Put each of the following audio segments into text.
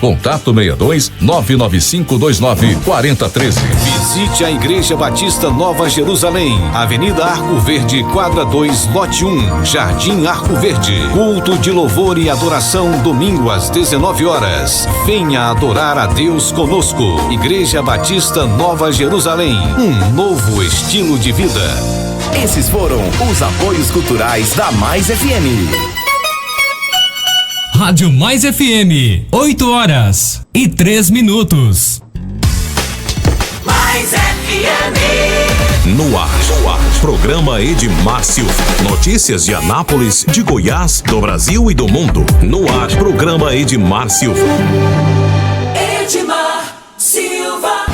Contato 62-99529-4013. Visite a Igreja Batista Nova Jerusalém, Avenida Arco Verde, quadra 2, lote 1, Jardim Arco Verde. Culto de louvor e adoração, domingo às 19 horas. Venha adorar a Deus conosco. Igreja Batista Nova Jerusalém, um novo estilo de vida. Esses foram os apoios culturais da Mais FM. Rádio Mais FM, 8h03. Mais FM. No ar. Programa Edmar Silva. Notícias de Anápolis, de Goiás, do Brasil e do mundo. No ar. Programa Edmar Silva. Edmar Silva.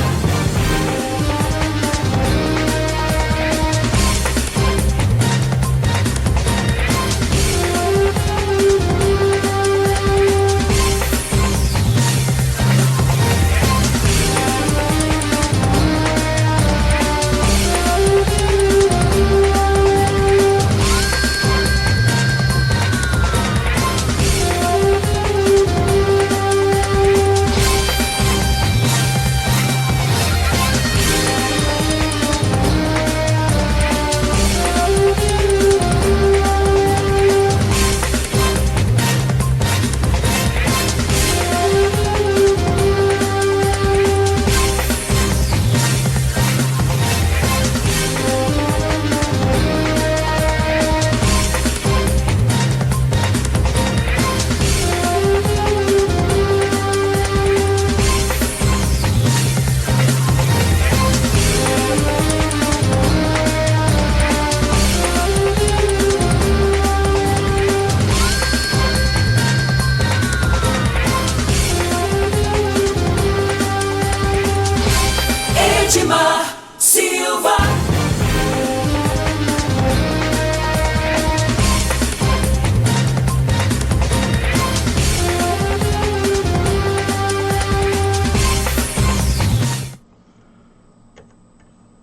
Edmar Silva.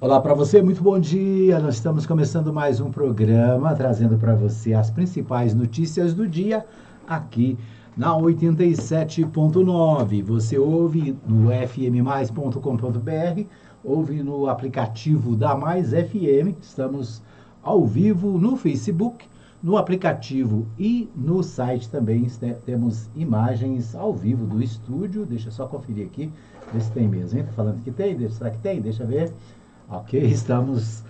Olá para você, muito bom dia. Nós estamos começando mais um programa, trazendo para você as principais notícias do dia aqui na 87.9. Você ouve no fmmais.com.br, ouve no aplicativo da Mais FM. Estamos ao vivo no Facebook, no aplicativo e no site também. Temos imagens ao vivo do estúdio. Deixa eu só conferir aqui, ver se tem mesmo. Tá falando que tem? Será que tem? Deixa eu ver. Ok, estamos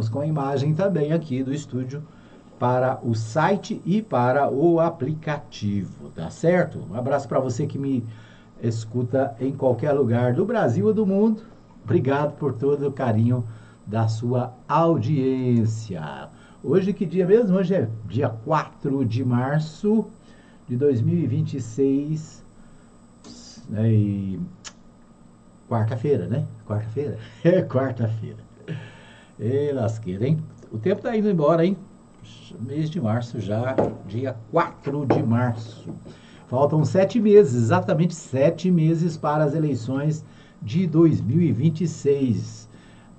com a imagem também aqui do estúdio para o site e para o aplicativo, tá certo? Um abraço para você que me escuta em qualquer lugar do Brasil ou do mundo. Obrigado por todo o carinho da sua audiência. Hoje que dia mesmo? Hoje é dia 4 de março de 2026, quarta-feira, né? Quarta-feira? É quarta-feira. E lasqueira, hein? O tempo tá indo embora, hein? Mês de março já, dia 4 de março. Faltam 7 meses, exatamente 7 meses para as eleições de 2026.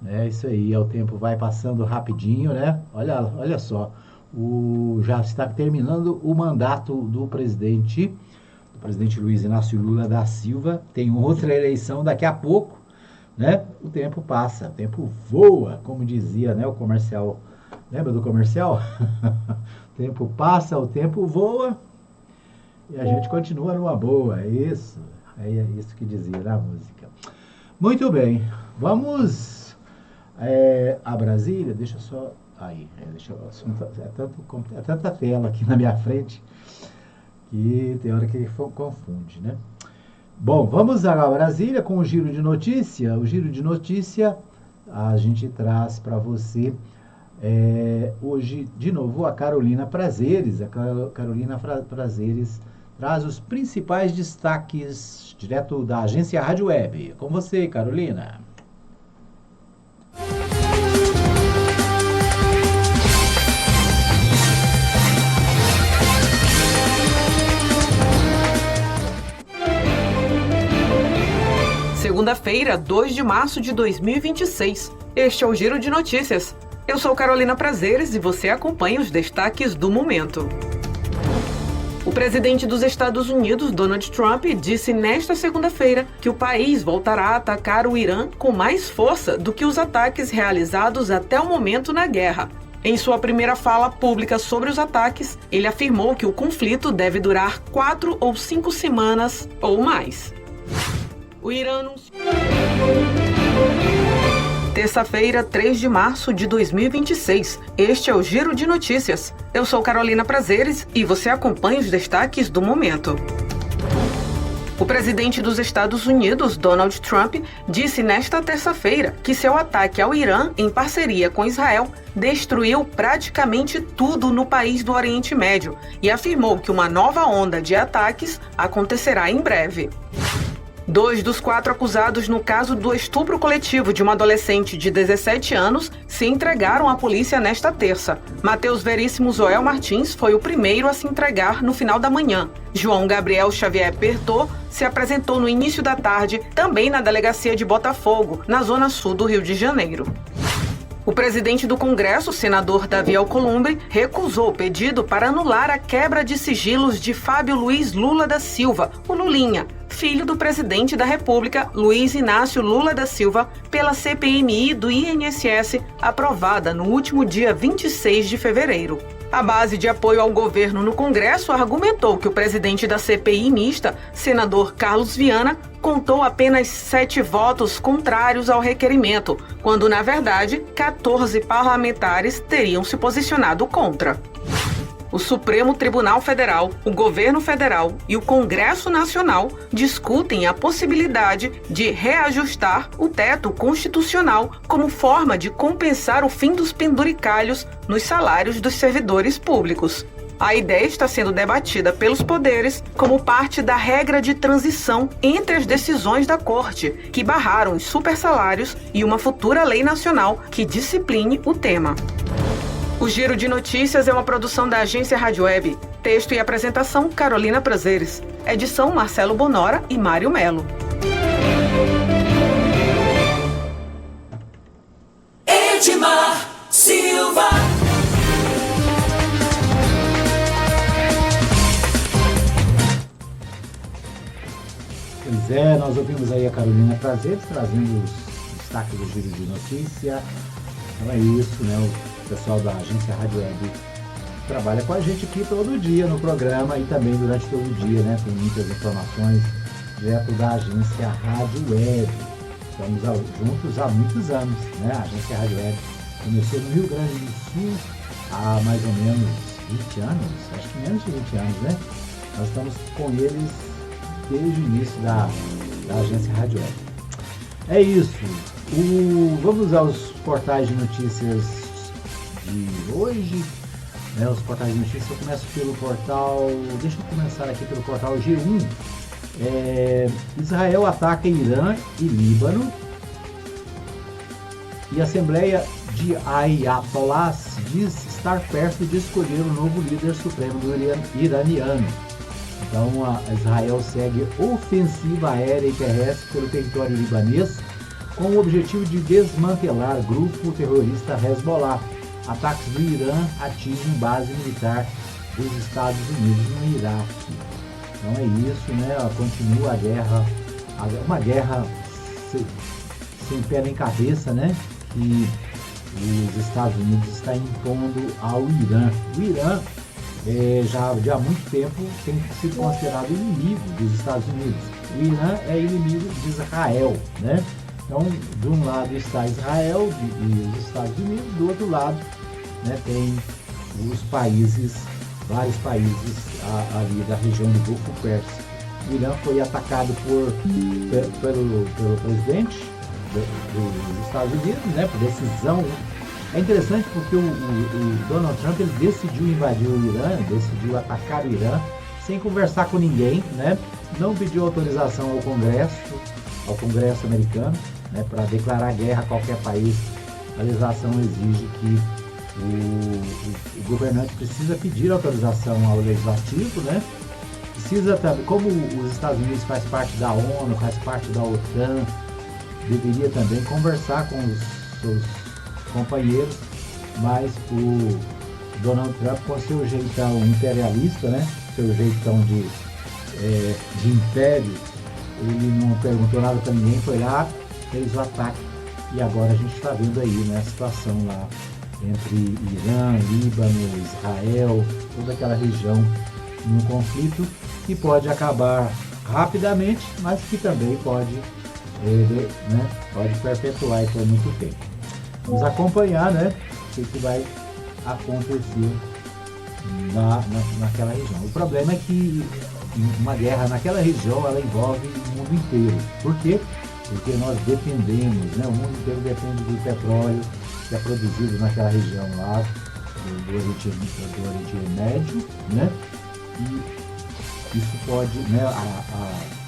É isso aí, o tempo vai passando rapidinho, né? Olha só, já está terminando o mandato do presidente Luiz Inácio Lula da Silva. Tem outra eleição daqui a pouco, né? O tempo passa, o tempo voa, como dizia, né, o comercial. Lembra do comercial? O tempo passa, o tempo voa e a gente continua numa boa. É isso que dizia na música. Muito bem, vamos a Brasília. Deixa eu só... Aí, é tanta tela aqui na minha frente que tem hora que confunde, né? Bom, vamos a Brasília com o Giro de Notícia. O Giro de Notícia a gente traz para você hoje, de novo, a Carolina Prazeres. A Carolina Prazeres traz os principais destaques direto da agência Rádio Web. Com você, Carolina. Segunda-feira, 2 de março de 2026. Este é o Giro de Notícias. Eu sou Carolina Prazeres e você acompanha os destaques do momento. O presidente dos Estados Unidos, Donald Trump, disse nesta segunda-feira que o país voltará a atacar o Irã com mais força do que os ataques realizados até o momento na guerra. Em sua primeira fala pública sobre os ataques, ele afirmou que o conflito deve durar 4 ou 5 semanas ou mais. O Irã anunciou... Terça-feira, 3 de março de 2026. Este é o Giro de Notícias. Eu sou Carolina Prazeres e você acompanha os destaques do momento. O presidente dos Estados Unidos, Donald Trump, disse nesta terça-feira que seu ataque ao Irã, em parceria com Israel, destruiu praticamente tudo no país do Oriente Médio e afirmou que uma nova onda de ataques acontecerá em breve. 2 dos 4 acusados no caso do estupro coletivo de uma adolescente de 17 anos se entregaram à polícia nesta terça. Mateus Veríssimo Zoel Martins foi o primeiro a se entregar no final da manhã. João Gabriel Xavier Pertot se apresentou no início da tarde, também na delegacia de Botafogo, na zona sul do Rio de Janeiro. O presidente do Congresso, senador Davi Alcolumbre, recusou o pedido para anular a quebra de sigilos de Fábio Luiz Lula da Silva, o Lulinha, filho do presidente da República, Luiz Inácio Lula da Silva, pela CPMI do INSS, aprovada no último dia 26 de fevereiro. A base de apoio ao governo no Congresso argumentou que o presidente da CPI mista, senador Carlos Viana, contou apenas 7 votos contrários ao requerimento, quando, na verdade, 14 parlamentares teriam se posicionado contra. O Supremo Tribunal Federal, o Governo Federal e o Congresso Nacional discutem a possibilidade de reajustar o teto constitucional como forma de compensar o fim dos penduricalhos nos salários dos servidores públicos. A ideia está sendo debatida pelos poderes como parte da regra de transição entre as decisões da Corte, que barraram os supersalários, e uma futura lei nacional que discipline o tema. O Giro de Notícias é uma produção da agência Rádio Web. Texto e apresentação, Carolina Prazeres. Edição, Marcelo Bonora e Mário Melo. Edmar Silva. Pois é, nós ouvimos aí a Carolina Prazeres trazendo os destaques do Giro de Notícia. Então é isso, né? O pessoal da agência Rádio Web trabalha com a gente aqui todo dia no programa e também durante todo o dia, né? Tem muitas informações direto da agência Rádio Web. Estamos juntos há muitos anos, né? A agência Rádio Web começou no Rio Grande do Sul há mais ou menos 20 anos, acho que menos de 20 anos, né? Nós estamos com eles desde o início da agência Rádio Web. É isso. Vamos aos portais de notícias de hoje. Os portais de notícias, eu começo pelo portal... Deixa eu começar aqui pelo portal G1. Israel ataca Irã e Líbano. E a Assembleia de Ayatollahs diz estar perto de escolher o novo líder supremo do iraniano. Então, a Israel segue ofensiva aérea e terrestre pelo território libanês com o objetivo de desmantelar grupo terrorista Hezbollah. Ataques do Irã atingem base militar dos Estados Unidos no Iraque. Então é isso, né? Continua a guerra, uma guerra sem pé nem cabeça, né? Que os Estados Unidos está impondo ao Irã. O Irã já há muito tempo tem sido considerado inimigo dos Estados Unidos. O Irã é inimigo de Israel, né? Então, de um lado está Israel e os Estados Unidos, do outro lado, né, tem os países, vários países ali da região do Golfo Pérsico. O Irã foi atacado pelo presidente dos Estados Unidos, né, por decisão. É interessante porque o Donald Trump ele decidiu invadir o Irã, decidiu atacar o Irã sem conversar com ninguém, né? Não pediu autorização ao Congresso americano, né, para declarar guerra a qualquer país. A legislação exige que o governante precisa pedir autorização ao legislativo, né? Precisa também, como os Estados Unidos faz parte da ONU, faz parte da OTAN, deveria também conversar com os seus companheiros, mas o Donald Trump, com seu jeitão imperialista, né, seu jeitão de império, ele não perguntou nada para ninguém, foi lá, fez o ataque. E agora a gente está vendo aí, né, a situação lá entre Irã, Líbano, Israel, toda aquela região num conflito que pode acabar rapidamente, mas que também pode perpetuar por muito tempo. Vamos acompanhar, né, o que vai acontecer naquela região. O problema é que uma guerra naquela região, ela envolve o mundo inteiro. Por quê? Porque nós dependemos, né, o mundo inteiro depende do petróleo que é produzido naquela região lá do Oriente Médio, né, e isso pode, né,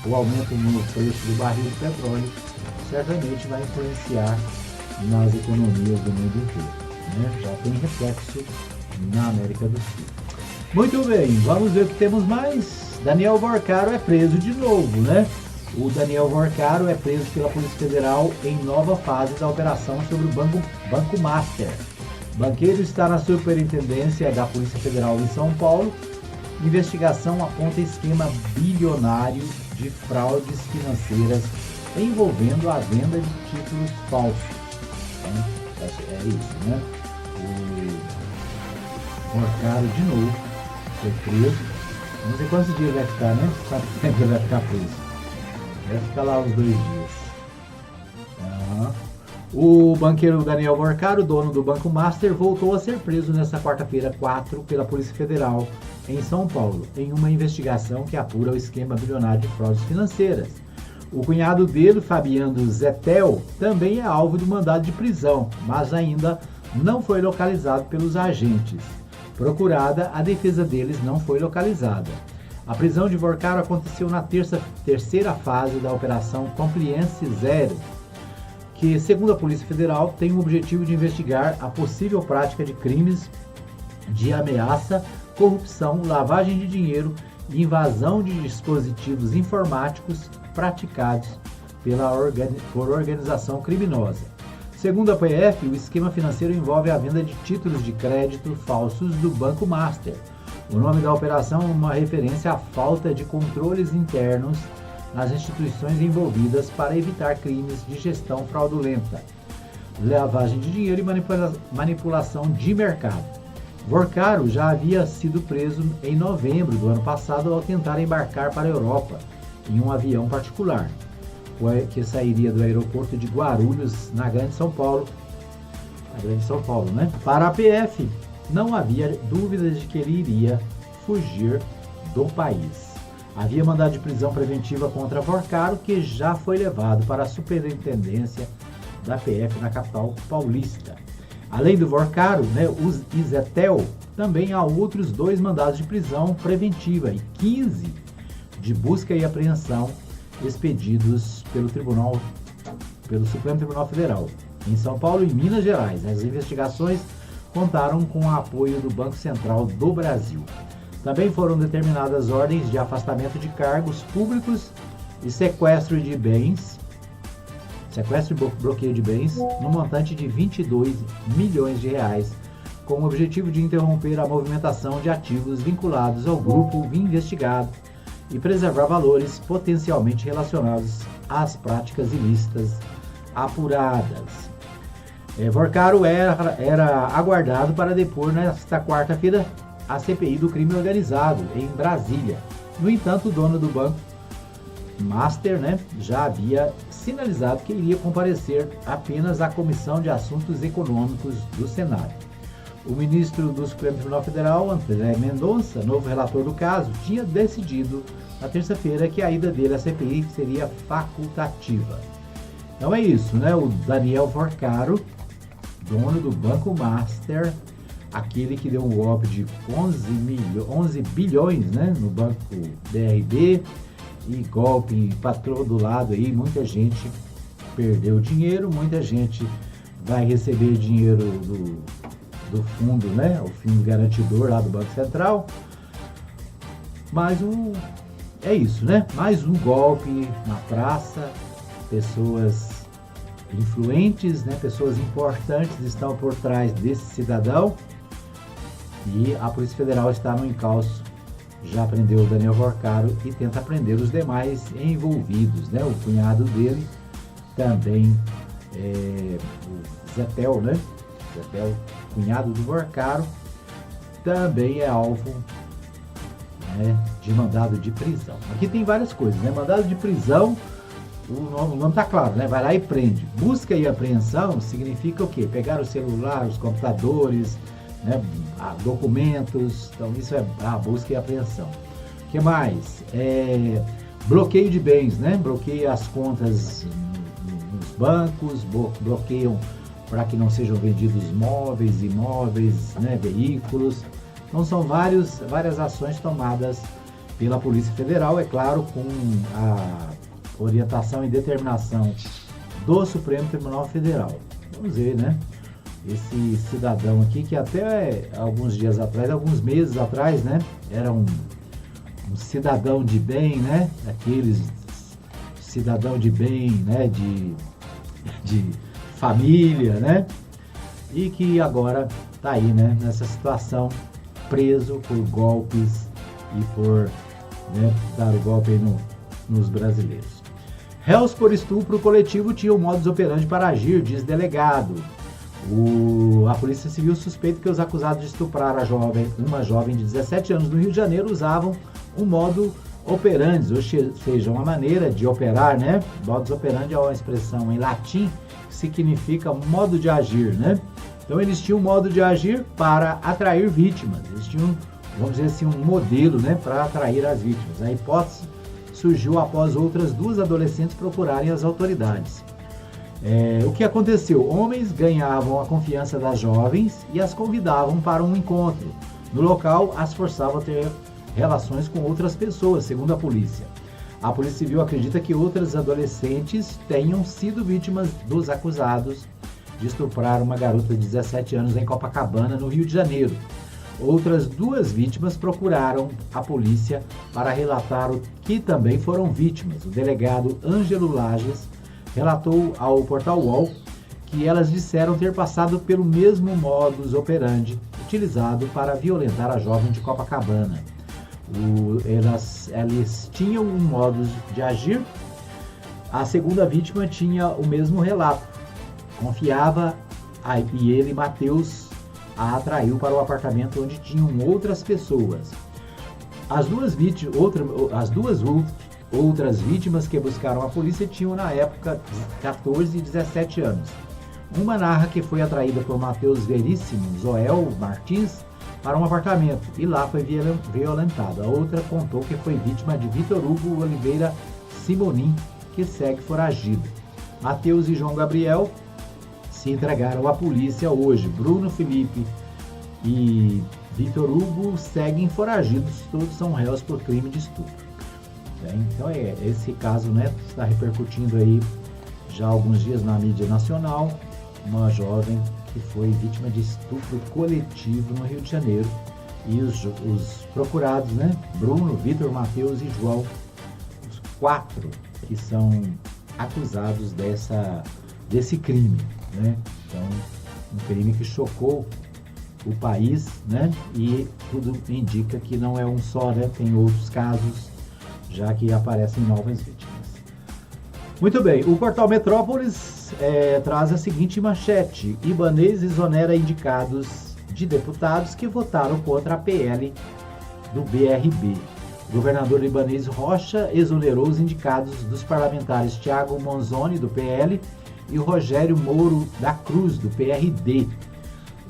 o aumento no preço do barril de petróleo certamente vai influenciar nas economias do mundo inteiro, né? Já tem reflexo na América do Sul. Muito bem, vamos ver o que temos mais. Daniel Vorcaro é preso de novo, né? O Daniel Vorcaro é preso pela Polícia Federal em nova fase da operação sobre o Banco Master. O banqueiro está na superintendência da Polícia Federal em São Paulo. Investigação aponta esquema bilionário de fraudes financeiras envolvendo a venda de títulos falsos. Então, é isso, né? O Vorcaro de novo foi preso. Não sei quantos dias vai ficar, né? Quanto tempo ele vai ficar preso? Vai ficar lá uns 2 dias. O banqueiro Daniel Vorcaro, dono do Banco Master, voltou a ser preso nesta quarta-feira 4 pela Polícia Federal em São Paulo, em uma investigação que apura o esquema bilionário de fraudes financeiras. O cunhado dele, Fabiano Zettel, também é alvo do mandado de prisão, mas ainda não foi localizado pelos agentes. Procurada, a defesa deles não foi localizada. A prisão de Vorcaro aconteceu na terceira fase da Operação Compliance Zero, que, segundo a Polícia Federal, tem o objetivo de investigar a possível prática de crimes de ameaça, corrupção, lavagem de dinheiro e invasão de dispositivos informáticos praticados por organização criminosa. Segundo a PF, o esquema financeiro envolve a venda de títulos de crédito falsos do Banco Master. O nome da operação é uma referência à falta de controles internos nas instituições envolvidas para evitar crimes de gestão fraudulenta, lavagem de dinheiro e manipulação de mercado. Vorcaro já havia sido preso em novembro do ano passado ao tentar embarcar para a Europa em um avião particular, que sairia do aeroporto de Guarulhos, na Grande São Paulo, né? Para a PF, não havia dúvidas de que ele iria fugir do país. Havia mandado de prisão preventiva contra Vorcaro, que já foi levado para a superintendência da PF na capital paulista. Além do Vorcaro, né, o Zettel, também há outros 2 mandados de prisão preventiva e 15 de busca e apreensão expedidos pelo Supremo Tribunal Federal, em São Paulo e Minas Gerais. As investigações contaram com o apoio do Banco Central do Brasil. Também foram determinadas ordens de afastamento de cargos públicos e sequestro e bloqueio de bens no montante de 22 milhões de reais, com o objetivo de interromper a movimentação de ativos vinculados ao grupo investigado e preservar valores potencialmente relacionados às práticas ilícitas apuradas. Vorcaro era aguardado para depor nesta quarta-feira a CPI do crime organizado em Brasília. No entanto, o dono do Banco Master, né, já havia sinalizado que iria comparecer apenas à Comissão de Assuntos Econômicos do Senado. O ministro do Supremo Tribunal Federal, André Mendonça, novo relator do caso, tinha decidido na terça-feira que a ida dele à CPI seria facultativa. Então é isso, né? O Daniel Vorcaro, dono do Banco Master, aquele que deu um golpe de 11 bilhões, né, no Banco BRB, e golpe para todo lado aí, muita gente perdeu dinheiro, muita gente vai receber dinheiro do fundo, né, o fundo garantidor lá do Banco Central. Mas é isso, né? Mais um golpe na praça, pessoas influentes, né, pessoas importantes estão por trás desse cidadão e a Polícia Federal está no encalço já prendeu o Daniel Vorcaro e tenta prender os demais envolvidos, né? O cunhado dele também, o Zetel, né? Zetel, cunhado do Vorcaro, também é alvo, né, de mandado de prisão. Aqui tem várias coisas, né? Mandado de prisão, o nome tá claro, né? Vai lá e prende. Busca e apreensão significa o quê? Pegar o celular, os computadores, né, documentos. Então isso é a busca e apreensão. O que mais? Bloqueio de bens, né? Bloqueia as contas nos bancos, bloqueiam para que não sejam vendidos móveis, imóveis, né, veículos. Então são várias ações tomadas pela Polícia Federal, é claro, com a orientação e determinação do Supremo Tribunal Federal. Vamos ver, né? Esse cidadão aqui, que até alguns dias atrás, alguns meses atrás, né? Era um cidadão de bem, né? Aqueles cidadão de bem, né? De família, né? E que agora tá aí, né? Nessa situação, preso por golpes e por, né, dar o golpe aí nos brasileiros. Réus por estupro coletivo tinham modus operandi para agir, diz delegado. A Polícia Civil suspeita que os acusados de estuprar uma jovem de 17 anos no Rio de Janeiro usavam um modo operandi, ou seja, uma maneira de operar, né? Modus operandi é uma expressão em latim que significa modo de agir, né? Então eles tinham um modo de agir para atrair vítimas. Eles tinham, vamos dizer assim, um modelo, né, para atrair as vítimas. A hipótese surgiu após outras duas adolescentes procurarem as autoridades. O que aconteceu? Homens ganhavam a confiança das jovens e as convidavam para um encontro. No local, as forçavam a ter relações com outras pessoas, segundo a polícia. A Polícia Civil acredita que outras adolescentes tenham sido vítimas dos acusados de estuprar uma garota de 17 anos em Copacabana, no Rio de Janeiro. Outras duas vítimas procuraram a polícia para relatar que também foram vítimas. O delegado Ângelo Lages relatou ao portal UOL que elas disseram ter passado pelo mesmo modus operandi utilizado para violentar a jovem de Copacabana. Elas tinham um modus de agir. A segunda vítima tinha o mesmo relato. Confiava e ele, Matheus, a atraiu para o apartamento onde tinham outras pessoas. As duas outras vítimas que buscaram a polícia tinham na época 14 e 17 anos. Uma narra que foi atraída por Matheus Veríssimo Zoel Martins para um apartamento e lá foi violentada. A outra contou que foi vítima de Vitor Hugo Oliveira Simonim, que segue foragido. Matheus e João Gabriel se entregaram à polícia hoje. Bruno Felipe e Vitor Hugo seguem foragidos, todos são réus por crime de estupro. Então esse caso, né, está repercutindo aí já há alguns dias na mídia nacional, uma jovem que foi vítima de estupro coletivo no Rio de Janeiro. E os procurados, né, Bruno, Vitor, Matheus e João, os 4 que são acusados desse crime, né? Então, um crime que chocou o país, né? E tudo indica que não é um só, né? Tem outros casos, já que aparecem novas vítimas. Muito bem, o portal Metrópolis traz a seguinte manchete: Ibanez exonera indicados de deputados que votaram contra a PL do BRB. O governador Ibanez Rocha exonerou os indicados dos parlamentares Thiago Manzoni, do PL, e o Rogério Moro da Cruz, do PRD.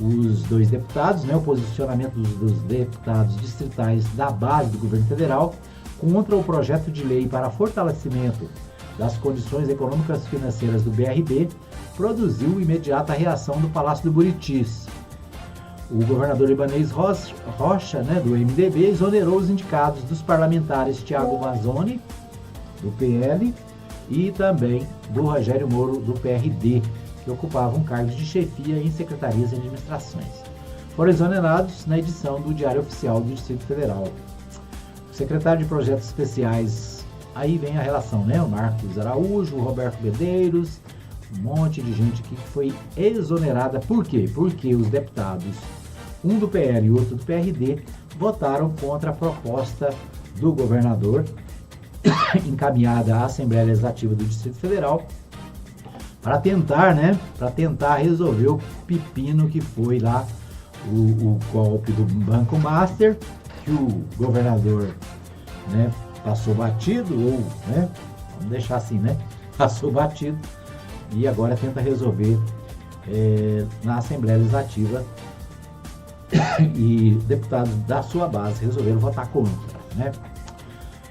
Os dois deputados, né, o posicionamento dos deputados distritais da base do governo federal contra o projeto de lei para fortalecimento das condições econômicas e financeiras do BRB produziu imediata reação do Palácio do Buritis. O governador Ibanez Rocha, né, do MDB, exonerou os indicados dos parlamentares Thiago Manzoni, do PL, e também do Rogério Moro, do PRD, que ocupavam cargos de chefia em secretarias e administrações. Foram exonerados na edição do Diário Oficial do Distrito Federal. O secretário de Projetos Especiais, aí vem a relação, né? O Marcos Araújo, o Roberto Medeiros, um monte de gente aqui que foi exonerada. Por quê? Porque os deputados, um do PL e outro do PRD, votaram contra a proposta do governador encaminhada à Assembleia Legislativa do Distrito Federal para tentar, né, resolver o pepino que foi lá o golpe do Banco Master, que o governador, né, passou batido, ou, né, vamos deixar assim, né, passou batido, e agora tenta resolver na Assembleia Legislativa, e deputados da sua base resolveram votar contra, né.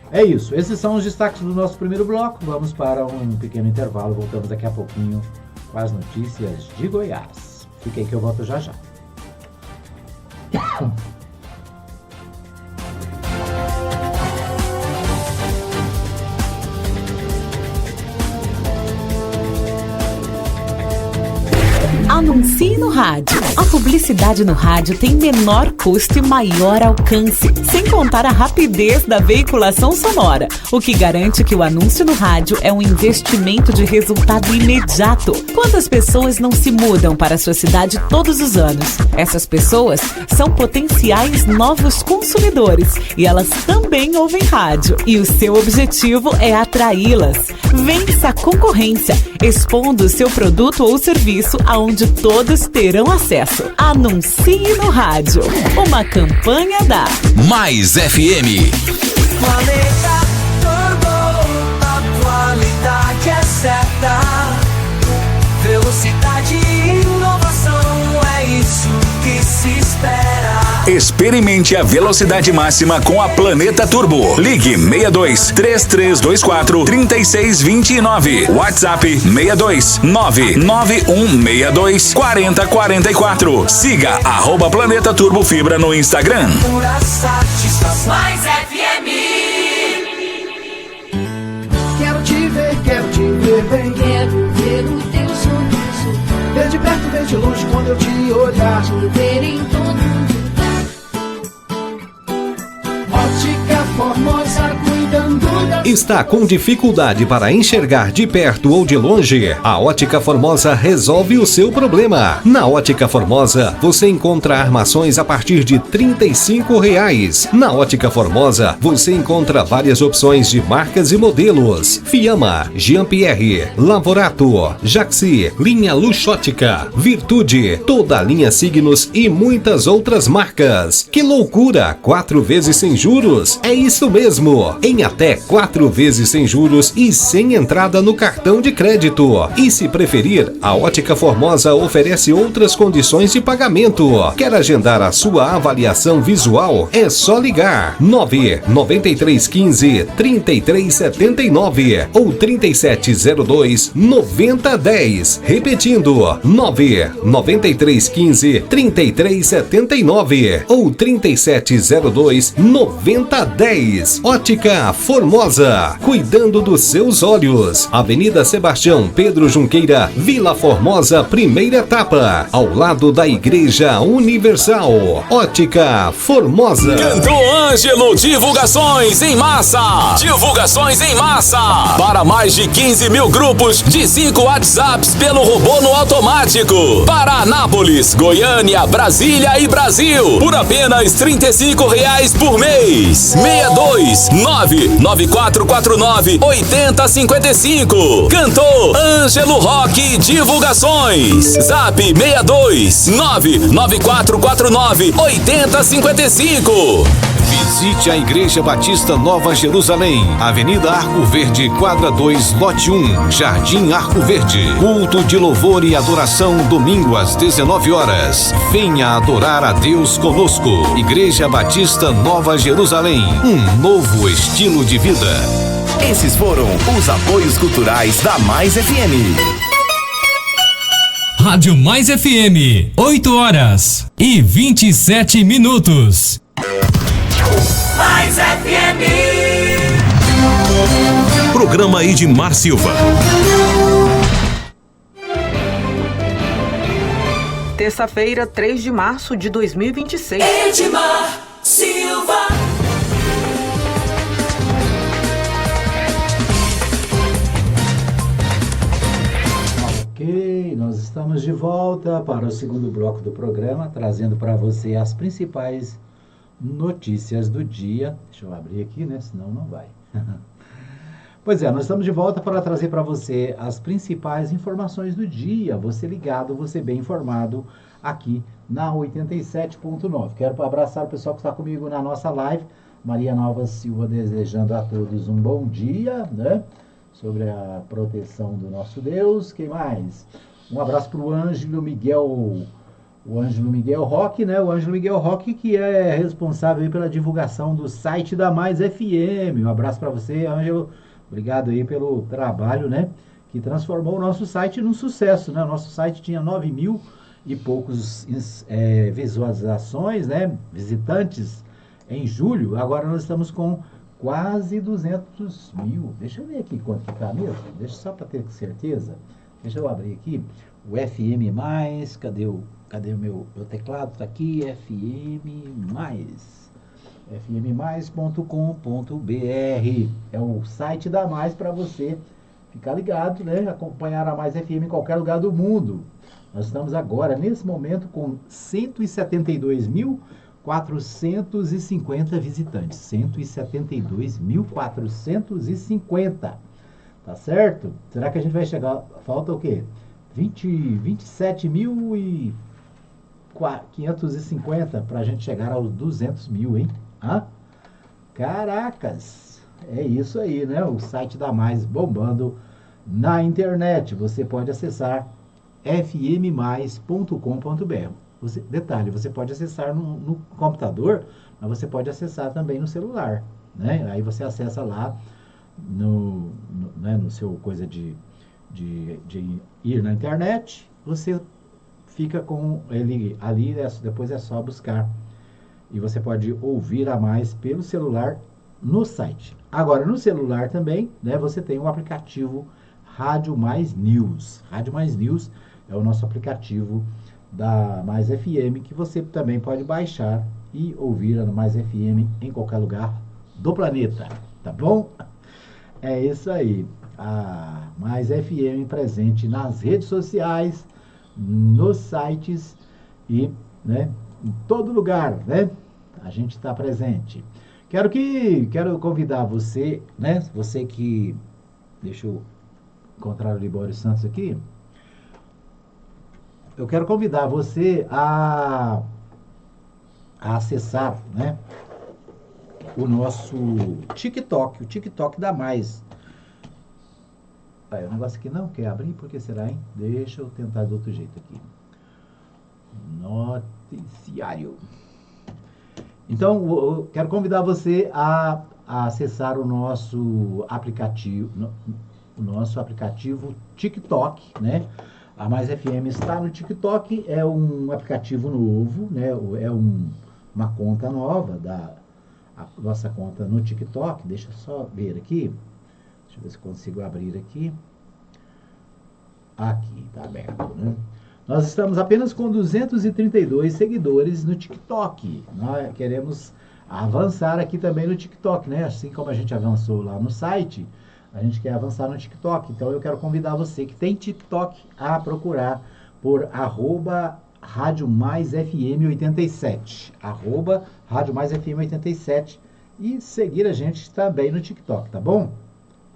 É isso, esses são os destaques do nosso primeiro bloco. Vamos para um pequeno intervalo, voltamos daqui a pouquinho com as notícias de Goiás. Fica aí que eu volto já já. Anuncie no rádio. A publicidade no rádio tem menor custo e maior alcance, sem contar a rapidez da veiculação sonora, o que garante que o anúncio no rádio é um investimento de resultado imediato. Quantas pessoas não se mudam para a sua cidade todos os anos? Essas pessoas são potenciais novos consumidores e elas também ouvem rádio. E o seu objetivo é atraí-las. Vença a concorrência, expondo o seu produto ou serviço aonde todos terão acesso. Anuncie no rádio. Uma campanha da Mais FM. Planeta Turbo, a qualidade é certa. Velocidade e inovação, é isso que se espera. Experimente a velocidade máxima com a Planeta Turbo. Ligue 62 3324 3629. WhatsApp 62 99162 4044. Siga @Planeta Turbo Fibra no Instagram. Pura satisfação. Mais FM. Quero te ver bem. Quero ver o teu sorriso. Ver de perto, ver de longe quando eu te olhar. Te ver em todo lugar. Ótica Formosa, cuidando da... Está com dificuldade para enxergar de perto ou de longe? A Ótica Formosa resolve o seu problema. Na Ótica Formosa, você encontra armações a partir de R$ 35. Na Ótica Formosa, você encontra várias opções de marcas e modelos. Fiamma, Jean-Pierre, Lavorato, Jaxi, linha Luxótica, Virtude, toda a linha Signos e muitas outras marcas. Que loucura! 4 vezes sem juros? É isso mesmo! Em até 4 vezes sem juros e sem entrada no cartão de crédito. E se preferir, a Ótica Formosa oferece outras condições de pagamento. Quer agendar a sua avaliação visual? É só ligar 99315 3379 ou 3702 9010. Repetindo, 99315 3379 ou 3702 9010. Ótica Formosa, cuidando dos seus olhos. Avenida Sebastião Pedro Junqueira, Vila Formosa, primeira etapa, ao lado da Igreja Universal. Ótica Formosa. Cantor Ângelo, divulgações em massa. Divulgações em massa. Para mais de 15 mil grupos de 5 WhatsApps pelo robô no automático. Para Anápolis, Goiânia, Brasília e Brasil. Por apenas R$ 35 por mês. 62 99449 8055. Cantor Ângelo Rock Divulgações. Zap 62 99449 8055. Visite a Igreja Batista Nova Jerusalém, Avenida Arco Verde, quadra 2, lote 1, Jardim Arco Verde. Culto de louvor e adoração, domingo às 19 horas. Venha adorar a Deus conosco. Igreja Batista Nova Jerusalém, um novo estilo de vida. Esses foram os apoios culturais da Mais FM. Rádio Mais FM, 8h27. Mais FM. Programa Edmar Silva. Terça-feira, 3 de março de 2026. Edmar Silva. Ok, nós estamos de volta para o segundo bloco do programa, trazendo para você as principais notícias do dia. Deixa eu abrir aqui, né? Senão não vai. Pois é, nós estamos de volta para trazer para você as principais informações do dia. Você ligado, você bem informado aqui na 87.9. Quero abraçar o pessoal que está comigo na nossa live. Maria Nova Silva desejando a todos um bom dia, né? Sobre a proteção do nosso Deus. Quem mais? Um abraço para o Ângelo Miguel Roque, né? O Ângelo Miguel Roque, que é responsável aí pela divulgação do site da Mais FM. Um abraço para você, Ângelo. Obrigado aí pelo trabalho, né? Que transformou o nosso site num sucesso, né? O nosso site tinha 9.000 e poucos visualizações, né? Visitantes em julho. Agora nós estamos com quase 200 mil. Deixa eu ver aqui quanto que tá mesmo. Deixa só para ter certeza. Deixa eu abrir aqui. O FM+, cadê o meu teclado? Tá aqui, FM+. fmmais.com.br é o site da Mais para você ficar ligado, né? Acompanhar a Mais FM em qualquer lugar do mundo. Nós estamos agora, nesse momento, com 172.450 visitantes. 172.450. Tá certo? Será que a gente vai chegar... Falta o quê? 27.550 para a gente chegar aos 200 mil, hein? Caracas! É isso aí, né? O site da Mais bombando na internet. Você pode acessar fmmais.com.br. Detalhe, você pode acessar no computador, mas você pode acessar também no celular, né? Aí você acessa lá no seu coisa de ir na internet, você fica com ele ali, depois é só buscar. E você pode ouvir a Mais pelo celular no site. Agora, no celular também, né, você tem o aplicativo Rádio Mais News. Rádio Mais News é o nosso aplicativo da Mais FM, que você também pode baixar e ouvir a Mais FM em qualquer lugar do planeta. Tá bom? É isso aí. A Mais FM presente nas redes sociais, nos sites e, né, em todo lugar, né? A gente está presente. Quero convidar você, né? Você que... Deixa eu encontrar o Libório Santos aqui. Eu quero convidar você a acessar, né, o nosso TikTok, o TikTok da Mais. O negócio aqui não quer abrir, por que será, hein? Deixa eu tentar de outro jeito aqui. Noticiário. Então, eu quero convidar você a acessar o nosso aplicativo TikTok, né? A Mais FM está no TikTok, é um aplicativo novo, né? É uma conta nova a nossa conta no TikTok. Deixa eu só ver aqui. Deixa eu ver se consigo abrir aqui. Aqui, tá aberto, né? Nós estamos apenas com 232 seguidores no TikTok. Nós queremos avançar aqui também no TikTok, né? Assim como a gente avançou lá no site, a gente quer avançar no TikTok. Então eu quero convidar você que tem TikTok a procurar por @Rádio Mais FM 87. @Rádio Mais FM 87 e seguir a gente também no TikTok, tá bom?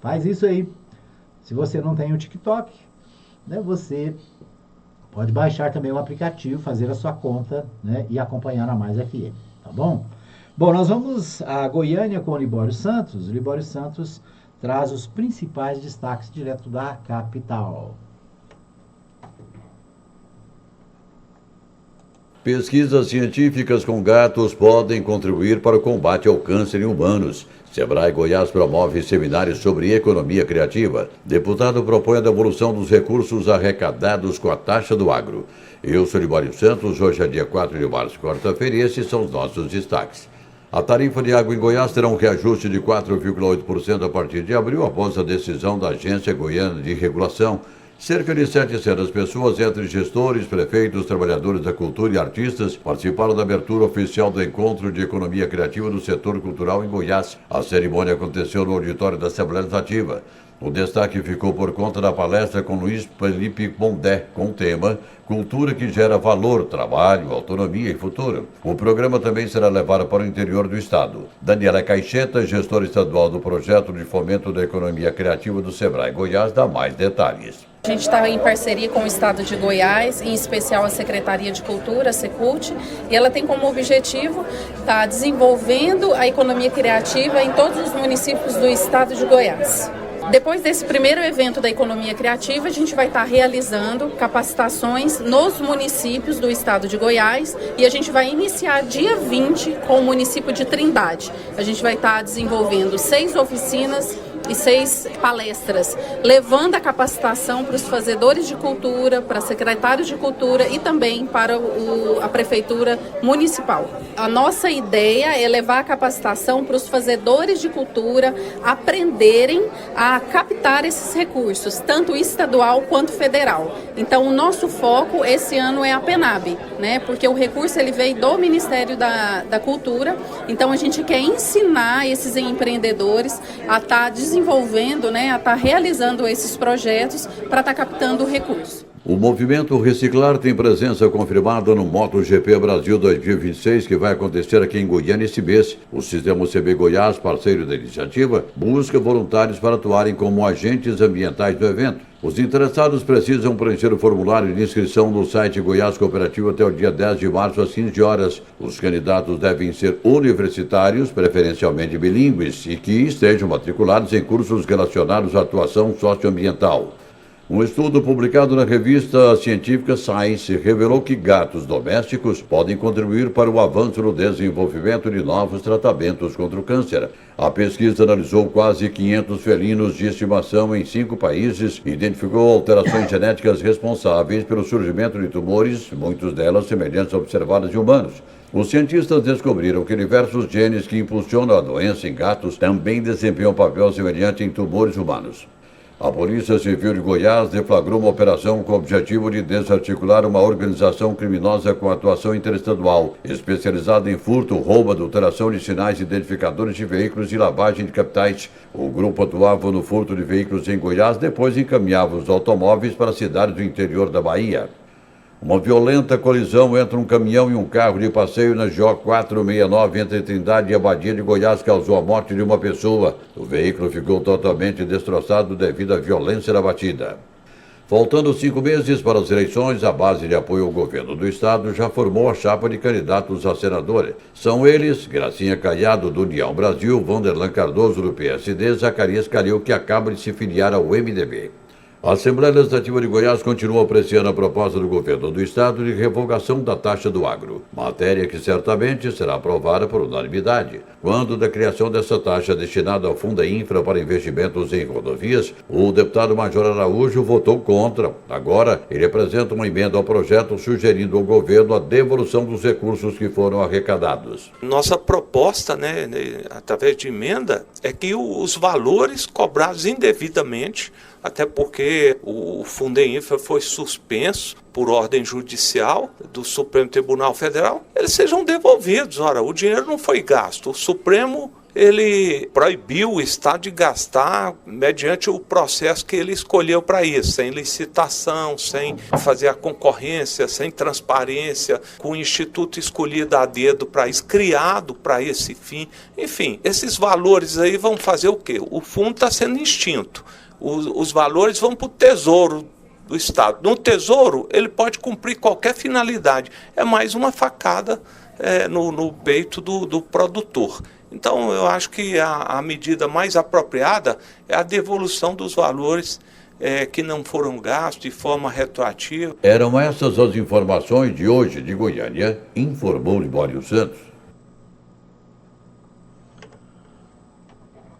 Faz isso aí. Se você não tem o TikTok, né, você pode baixar também o aplicativo, fazer a sua conta, né, e acompanhar a Mais FM, tá bom? Bom, nós vamos a Goiânia com o Libório Santos. O Libório Santos traz os principais destaques direto da capital. Pesquisas científicas com gatos podem contribuir para o combate ao câncer em humanos. Sebrae Goiás promove seminários sobre economia criativa. Deputado propõe a devolução dos recursos arrecadados com a taxa do agro. Eu sou Libório Santos, hoje é dia 4 de março, quarta-feira, e esses são os nossos destaques. A tarifa de água em Goiás terá um reajuste de 4,8% a partir de abril, após a decisão da Agência Goiana de Regulação. Cerca de 700 pessoas, entre gestores, prefeitos, trabalhadores da cultura e artistas, participaram da abertura oficial do Encontro de Economia Criativa do Setor Cultural em Goiás. A cerimônia aconteceu no auditório da Assembleia Legislativa. O destaque ficou por conta da palestra com Luiz Felipe Pondé, com o tema Cultura que gera valor, trabalho, autonomia e futuro. O programa também será levado para o interior do estado. Daniela Caixeta, gestora estadual do projeto de fomento da economia criativa do Sebrae Goiás, dá mais detalhes. A gente está em parceria com o Estado de Goiás, em especial a Secretaria de Cultura, a Secult, e ela tem como objetivo estar desenvolvendo a economia criativa em todos os municípios do Estado de Goiás. Depois desse primeiro evento da economia criativa, a gente vai estar realizando capacitações nos municípios do estado de Goiás e a gente vai iniciar dia 20 com o município de Trindade. A gente vai estar desenvolvendo 6 oficinas e 6 palestras, levando a capacitação para os fazedores de cultura, para secretários de cultura e também para a prefeitura municipal. A nossa ideia é levar a capacitação para os fazedores de cultura aprenderem a captar esses recursos, tanto estadual quanto federal. Então, o nosso foco esse ano é a PENAB, né? Porque o recurso ele veio do Ministério da Cultura, então a gente quer ensinar esses empreendedores a estar desenvolvendo, né, a estar realizando esses projetos para estar captando o recurso. O movimento Reciclar tem presença confirmada no MotoGP Brasil 2026, que vai acontecer aqui em Goiânia este mês. O Sistema CB Goiás, parceiro da iniciativa, busca voluntários para atuarem como agentes ambientais do evento. Os interessados precisam preencher o formulário de inscrição no site Goiás Cooperativo até o dia 10 de março às 15 horas. Os candidatos devem ser universitários, preferencialmente bilíngues, e que estejam matriculados em cursos relacionados à atuação socioambiental. Um estudo publicado na revista científica Science revelou que gatos domésticos podem contribuir para o avanço no desenvolvimento de novos tratamentos contra o câncer. A pesquisa analisou quase 500 felinos de estimação em 5 países e identificou alterações genéticas responsáveis pelo surgimento de tumores, muitas delas semelhantes observadas em humanos. Os cientistas descobriram que diversos genes que impulsionam a doença em gatos também desempenham papel semelhante em tumores humanos. A Polícia Civil de Goiás deflagrou uma operação com o objetivo de desarticular uma organização criminosa com atuação interestadual, especializada em furto, roubo, adulteração de sinais identificadores de veículos e lavagem de capitais. O grupo atuava no furto de veículos em Goiás, depois encaminhava os automóveis para cidades do interior da Bahia. Uma violenta colisão entre um caminhão e um carro de passeio na GO 469 entre Trindade e Abadia de Goiás causou a morte de uma pessoa. O veículo ficou totalmente destroçado devido à violência da batida. Faltando 5 meses para as eleições, a base de apoio ao governo do estado já formou a chapa de candidatos a senador. São eles Gracinha Caiado, do União Brasil, Vanderlan Cardoso, do PSD, Zacarias Calil, que acaba de se filiar ao MDB. A Assembleia Legislativa de Goiás continua apreciando a proposta do governo do estado de revogação da taxa do agro, matéria que certamente será aprovada por unanimidade. Quando da criação dessa taxa destinada ao Fundo Infra para investimentos em rodovias, o deputado Major Araújo votou contra. Agora, ele apresenta uma emenda ao projeto sugerindo ao governo a devolução dos recursos que foram arrecadados. Nossa proposta, através de emenda, é que os valores cobrados indevidamente, até porque o Fundeinfra foi suspenso por ordem judicial do Supremo Tribunal Federal, eles sejam devolvidos. Ora, o dinheiro não foi gasto. O Supremo, ele proibiu o Estado de gastar mediante o processo que ele escolheu para isso, sem licitação, sem fazer a concorrência, sem transparência, com o instituto escolhido a dedo para isso, criado para esse fim. Enfim, esses valores aí vão fazer o quê? O fundo está sendo extinto. Os valores vão para o Tesouro do Estado. No Tesouro, ele pode cumprir qualquer finalidade. É mais uma facada no peito do produtor. Então, eu acho que a medida mais apropriada é a devolução dos valores que não foram gastos de forma retroativa. Eram essas as informações de hoje de Goiânia, informou Libório Santos.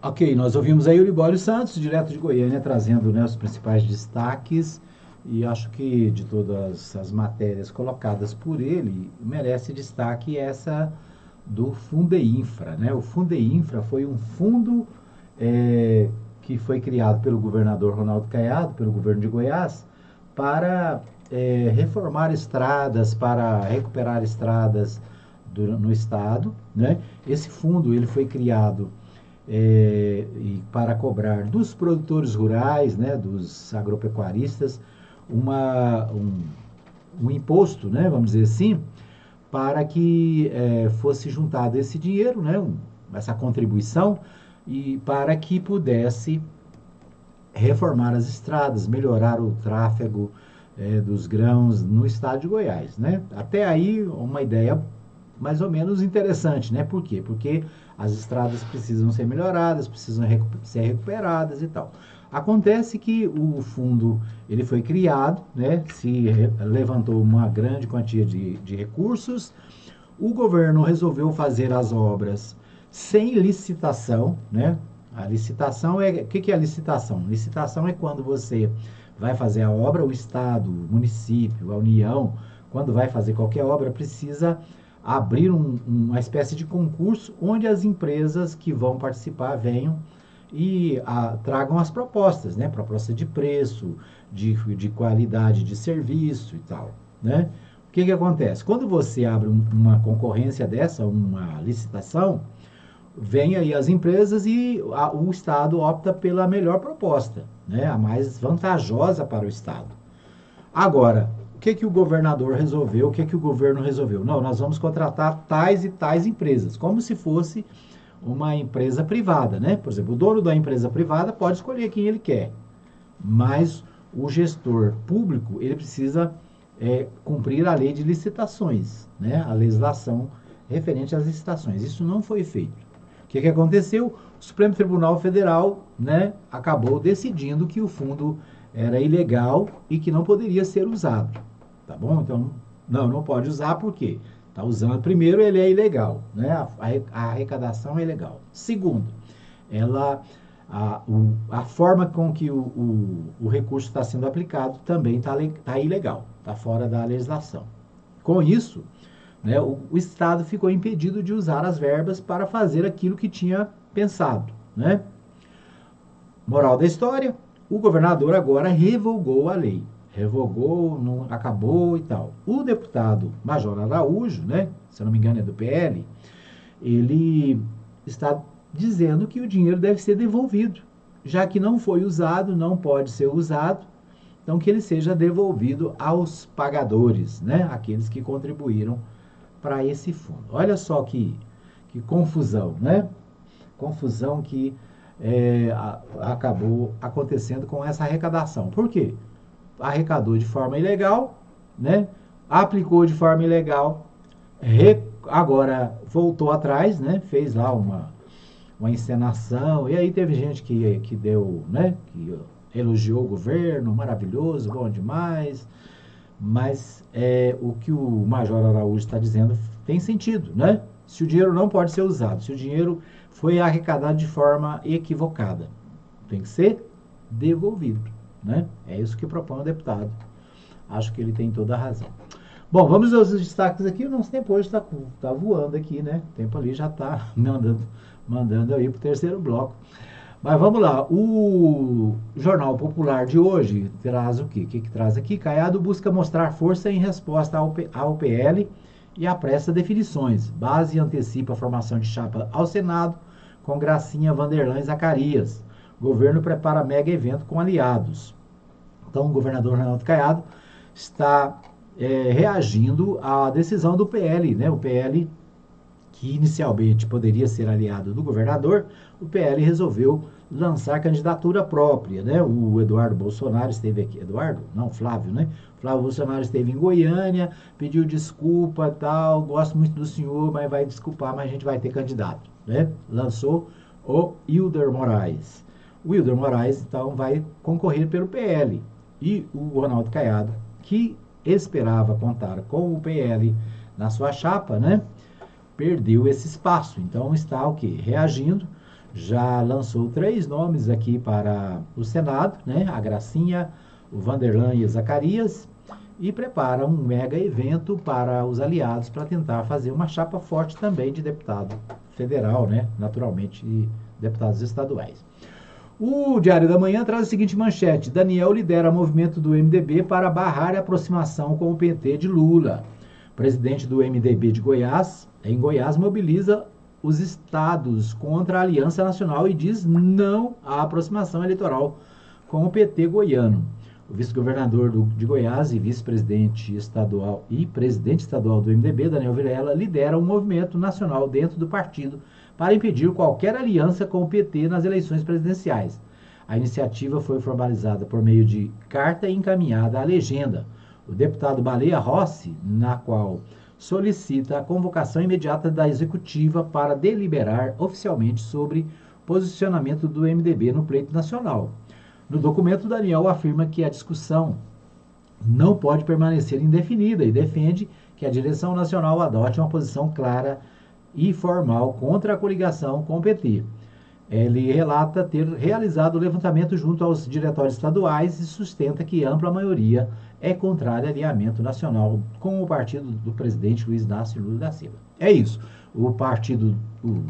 Ok, nós ouvimos aí o Libório Santos, direto de Goiânia, trazendo os principais destaques, e acho que de todas as matérias colocadas por ele, merece destaque essa do Fundeinfra, né? O Fundeinfra foi um fundo que foi criado pelo governador Ronaldo Caiado, pelo governo de Goiás, para reformar estradas, para recuperar estradas no estado, né? Esse fundo ele foi criado e para cobrar dos produtores rurais, né, dos agropecuaristas, um imposto, né, vamos dizer assim, para que fosse juntado esse dinheiro, né, essa contribuição, e para que pudesse reformar as estradas, melhorar o tráfego dos grãos no estado de Goiás, né? Até aí, uma ideia mais ou menos interessante, né? Por quê? Porque as estradas precisam ser melhoradas, precisam ser recuperadas e tal. Acontece que o fundo, ele foi criado, né? Se levantou uma grande quantia de recursos, o governo resolveu fazer as obras sem licitação, né? A licitação o que é a licitação? Licitação é quando você vai fazer a obra, o Estado, o município, a União, quando vai fazer qualquer obra, precisa abrir uma espécie de concurso onde as empresas que vão participar venham e tragam as propostas, né? Proposta de preço, de qualidade de serviço e tal, né? O que acontece? Quando você abre uma concorrência dessa, uma licitação, vem aí as empresas e o Estado opta pela melhor proposta, né? A mais vantajosa para o Estado. Agora, o que o governador resolveu? O que o governo resolveu? Não, nós vamos contratar tais e tais empresas, como se fosse uma empresa privada, né? Por exemplo, o dono da empresa privada pode escolher quem ele quer, mas o gestor público, ele precisa cumprir a lei de licitações, né? A legislação referente às licitações. Isso não foi feito. O que aconteceu? O Supremo Tribunal Federal, né, acabou decidindo que o fundo era ilegal e que não poderia ser usado. Tá bom? Então, não pode usar por quê? Está usando, primeiro, ele é ilegal, né? A arrecadação é ilegal. Segundo, a forma com que o recurso está sendo aplicado também está ilegal, está fora da legislação. Com isso, né, o Estado ficou impedido de usar as verbas para fazer aquilo que tinha pensado, né? Moral da história, o governador agora revogou a lei. Revogou, não acabou e tal. O deputado Major Araújo, né, se eu não me engano é do PL, ele está dizendo que o dinheiro deve ser devolvido, já que não foi usado, não pode ser usado, então que ele seja devolvido aos pagadores, né, aqueles que contribuíram para esse fundo. Olha só que confusão, né? Confusão que acabou acontecendo com essa arrecadação. Por quê? Arrecadou de forma ilegal, né? Aplicou de forma ilegal, agora voltou atrás, né? Fez lá uma encenação, e aí teve gente que deu, né? Que elogiou o governo, maravilhoso, bom demais. Mas o que o Major Araújo está dizendo tem sentido, né? Se o dinheiro não pode ser usado, se o dinheiro foi arrecadado de forma equivocada, tem que ser devolvido, né? É isso que propõe o deputado. Acho que ele tem toda a razão. Bom, vamos aos destaques aqui. O nosso tempo hoje está voando aqui, né? O tempo ali já está mandando aí para o terceiro bloco. Mas vamos lá, o Jornal Popular de hoje traz o quê? O que traz aqui? Caiado busca mostrar força em resposta ao PL e apressa definições. Base antecipa a formação de chapa ao Senado com Gracinha, Vanderlan e Zacarias. Governo prepara mega evento com aliados. Então, o governador Ronaldo Caiado está reagindo à decisão do PL, né? O PL, que inicialmente poderia ser aliado do governador, o PL resolveu lançar candidatura própria, né? O Eduardo Bolsonaro esteve aqui, Flávio, né? Flávio Bolsonaro esteve em Goiânia, pediu desculpa e tal, gosto muito do senhor, mas vai desculpar, mas a gente vai ter candidato, né? Lançou o Wilder Moraes. O Wilder Moraes, então, vai concorrer pelo PL. E o Ronaldo Caiado, que esperava contar com o PL na sua chapa, né? Perdeu esse espaço. Então está o quê? Reagindo. Já lançou 3 nomes aqui para o Senado, né? A Gracinha, o Vanderlan e o Zacarias, e prepara um mega evento para os aliados para tentar fazer uma chapa forte também de deputado federal, né? Naturalmente, e deputados estaduais. O Diário da Manhã traz a seguinte manchete: Daniel lidera movimento do MDB para barrar a aproximação com o PT de Lula. Presidente do MDB de Goiás, em Goiás, mobiliza os estados contra a Aliança Nacional e diz não à aproximação eleitoral com o PT goiano. O vice-governador de Goiás e vice-presidente estadual e presidente estadual do MDB, Daniel Vilela, lidera um movimento nacional dentro do partido para impedir qualquer aliança com o PT nas eleições presidenciais. A iniciativa foi formalizada por meio de carta encaminhada à legenda. O deputado Baleia Rossi, na qual solicita a convocação imediata da executiva para deliberar oficialmente sobre posicionamento do MDB no pleito nacional. No documento, Daniel afirma que a discussão não pode permanecer indefinida e defende que a direção nacional adote uma posição clara e formal contra a coligação com o PT. Ele relata ter realizado o levantamento junto aos diretórios estaduais e sustenta que ampla maioria é contrária ao alinhamento nacional com o partido do presidente Luiz Inácio Lula da Silva. É isso. O partido, o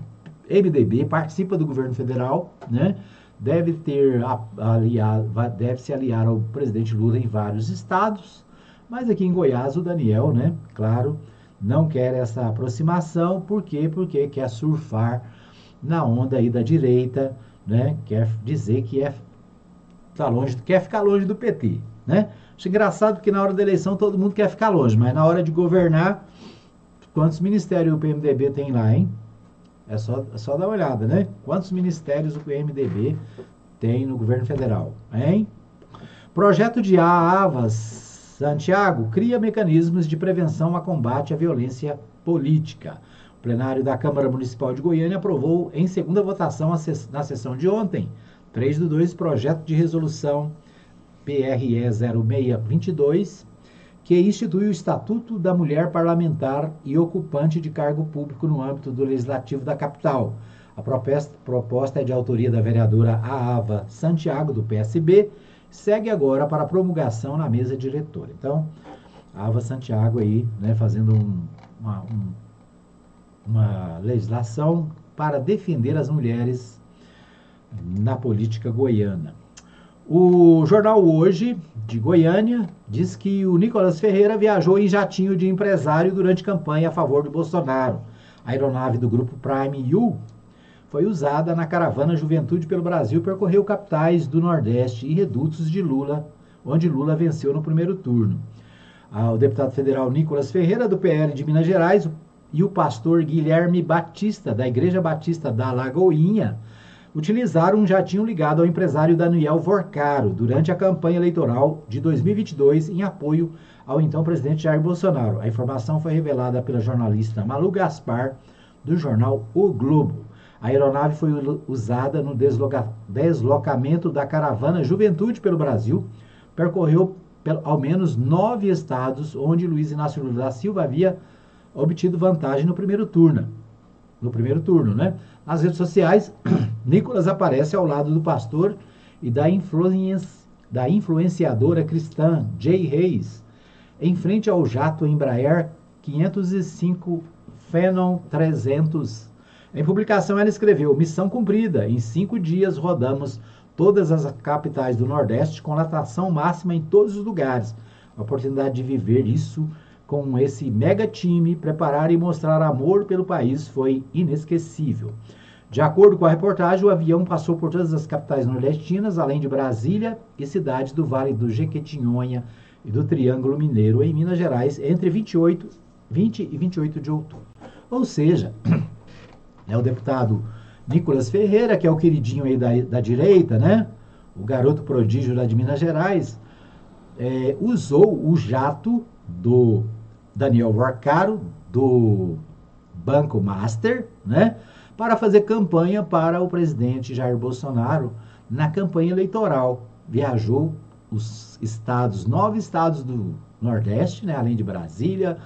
MDB, participa do governo federal, né? Deve se aliar ao presidente Lula em vários estados, mas aqui em Goiás o Daniel, né, claro, não quer essa aproximação. Por quê? Porque quer surfar na onda aí da direita, né? Quer dizer que quer ficar longe do PT, né? Acho engraçado que na hora da eleição todo mundo quer ficar longe, mas na hora de governar, quantos ministérios o PMDB tem lá, hein? É só dar uma olhada, né? Quantos ministérios o PMDB tem no governo federal, hein? Projeto de Avas Santiago cria mecanismos de prevenção a combate à violência política. O plenário da Câmara Municipal de Goiânia aprovou em segunda votação na sessão de ontem, 3/2, projeto de resolução PRE 0622, que institui o Estatuto da Mulher Parlamentar e ocupante de cargo público no âmbito do Legislativo da capital. A proposta é de autoria da vereadora Ava Santiago, do PSB, segue agora para promulgação na mesa diretora. Então, a Ava Santiago aí, né, fazendo uma legislação para defender as mulheres na política goiana. O jornal Hoje, de Goiânia, diz que o Nicolas Ferreira viajou em jatinho de empresário durante campanha a favor do Bolsonaro. A aeronave do grupo Prime U foi usada na caravana Juventude pelo Brasil e percorreu capitais do Nordeste e redutos de Lula, onde Lula venceu no primeiro turno. O deputado federal Nicolas Ferreira, do PL de Minas Gerais, e o pastor Guilherme Batista, da Igreja Batista da Lagoinha, utilizaram um jatinho ligado ao empresário Daniel Vorcaro durante a campanha eleitoral de 2022 em apoio ao então presidente Jair Bolsonaro. A informação foi revelada pela jornalista Malu Gaspar, do jornal O Globo. A aeronave foi usada no deslocamento da caravana Juventude pelo Brasil, percorreu ao menos 9 estados onde Luiz Inácio Lula da Silva havia obtido vantagem no primeiro turno, né? Nas redes sociais, Nicolas aparece ao lado do pastor e da influenciadora cristã Jay Reis, em frente ao jato Embraer 505 Phenom 300. Em publicação, ela escreveu: missão cumprida, em 5 dias rodamos todas as capitais do Nordeste com lotação máxima em todos os lugares. A oportunidade de viver isso com esse mega time, preparar e mostrar amor pelo país foi inesquecível. De acordo com a reportagem, o avião passou por todas as capitais nordestinas, além de Brasília e cidades do Vale do Jequitinhonha e do Triângulo Mineiro, em Minas Gerais, entre 20 e 28 de outubro. Ou seja, o deputado Nicolas Ferreira, que é o queridinho aí da direita, né? O garoto prodígio lá de Minas Gerais, usou o jato do Daniel Vorcaro, do Banco Master, né, para fazer campanha para o presidente Jair Bolsonaro na campanha eleitoral. Viajou os 9 estados do Nordeste, né, além de Brasília,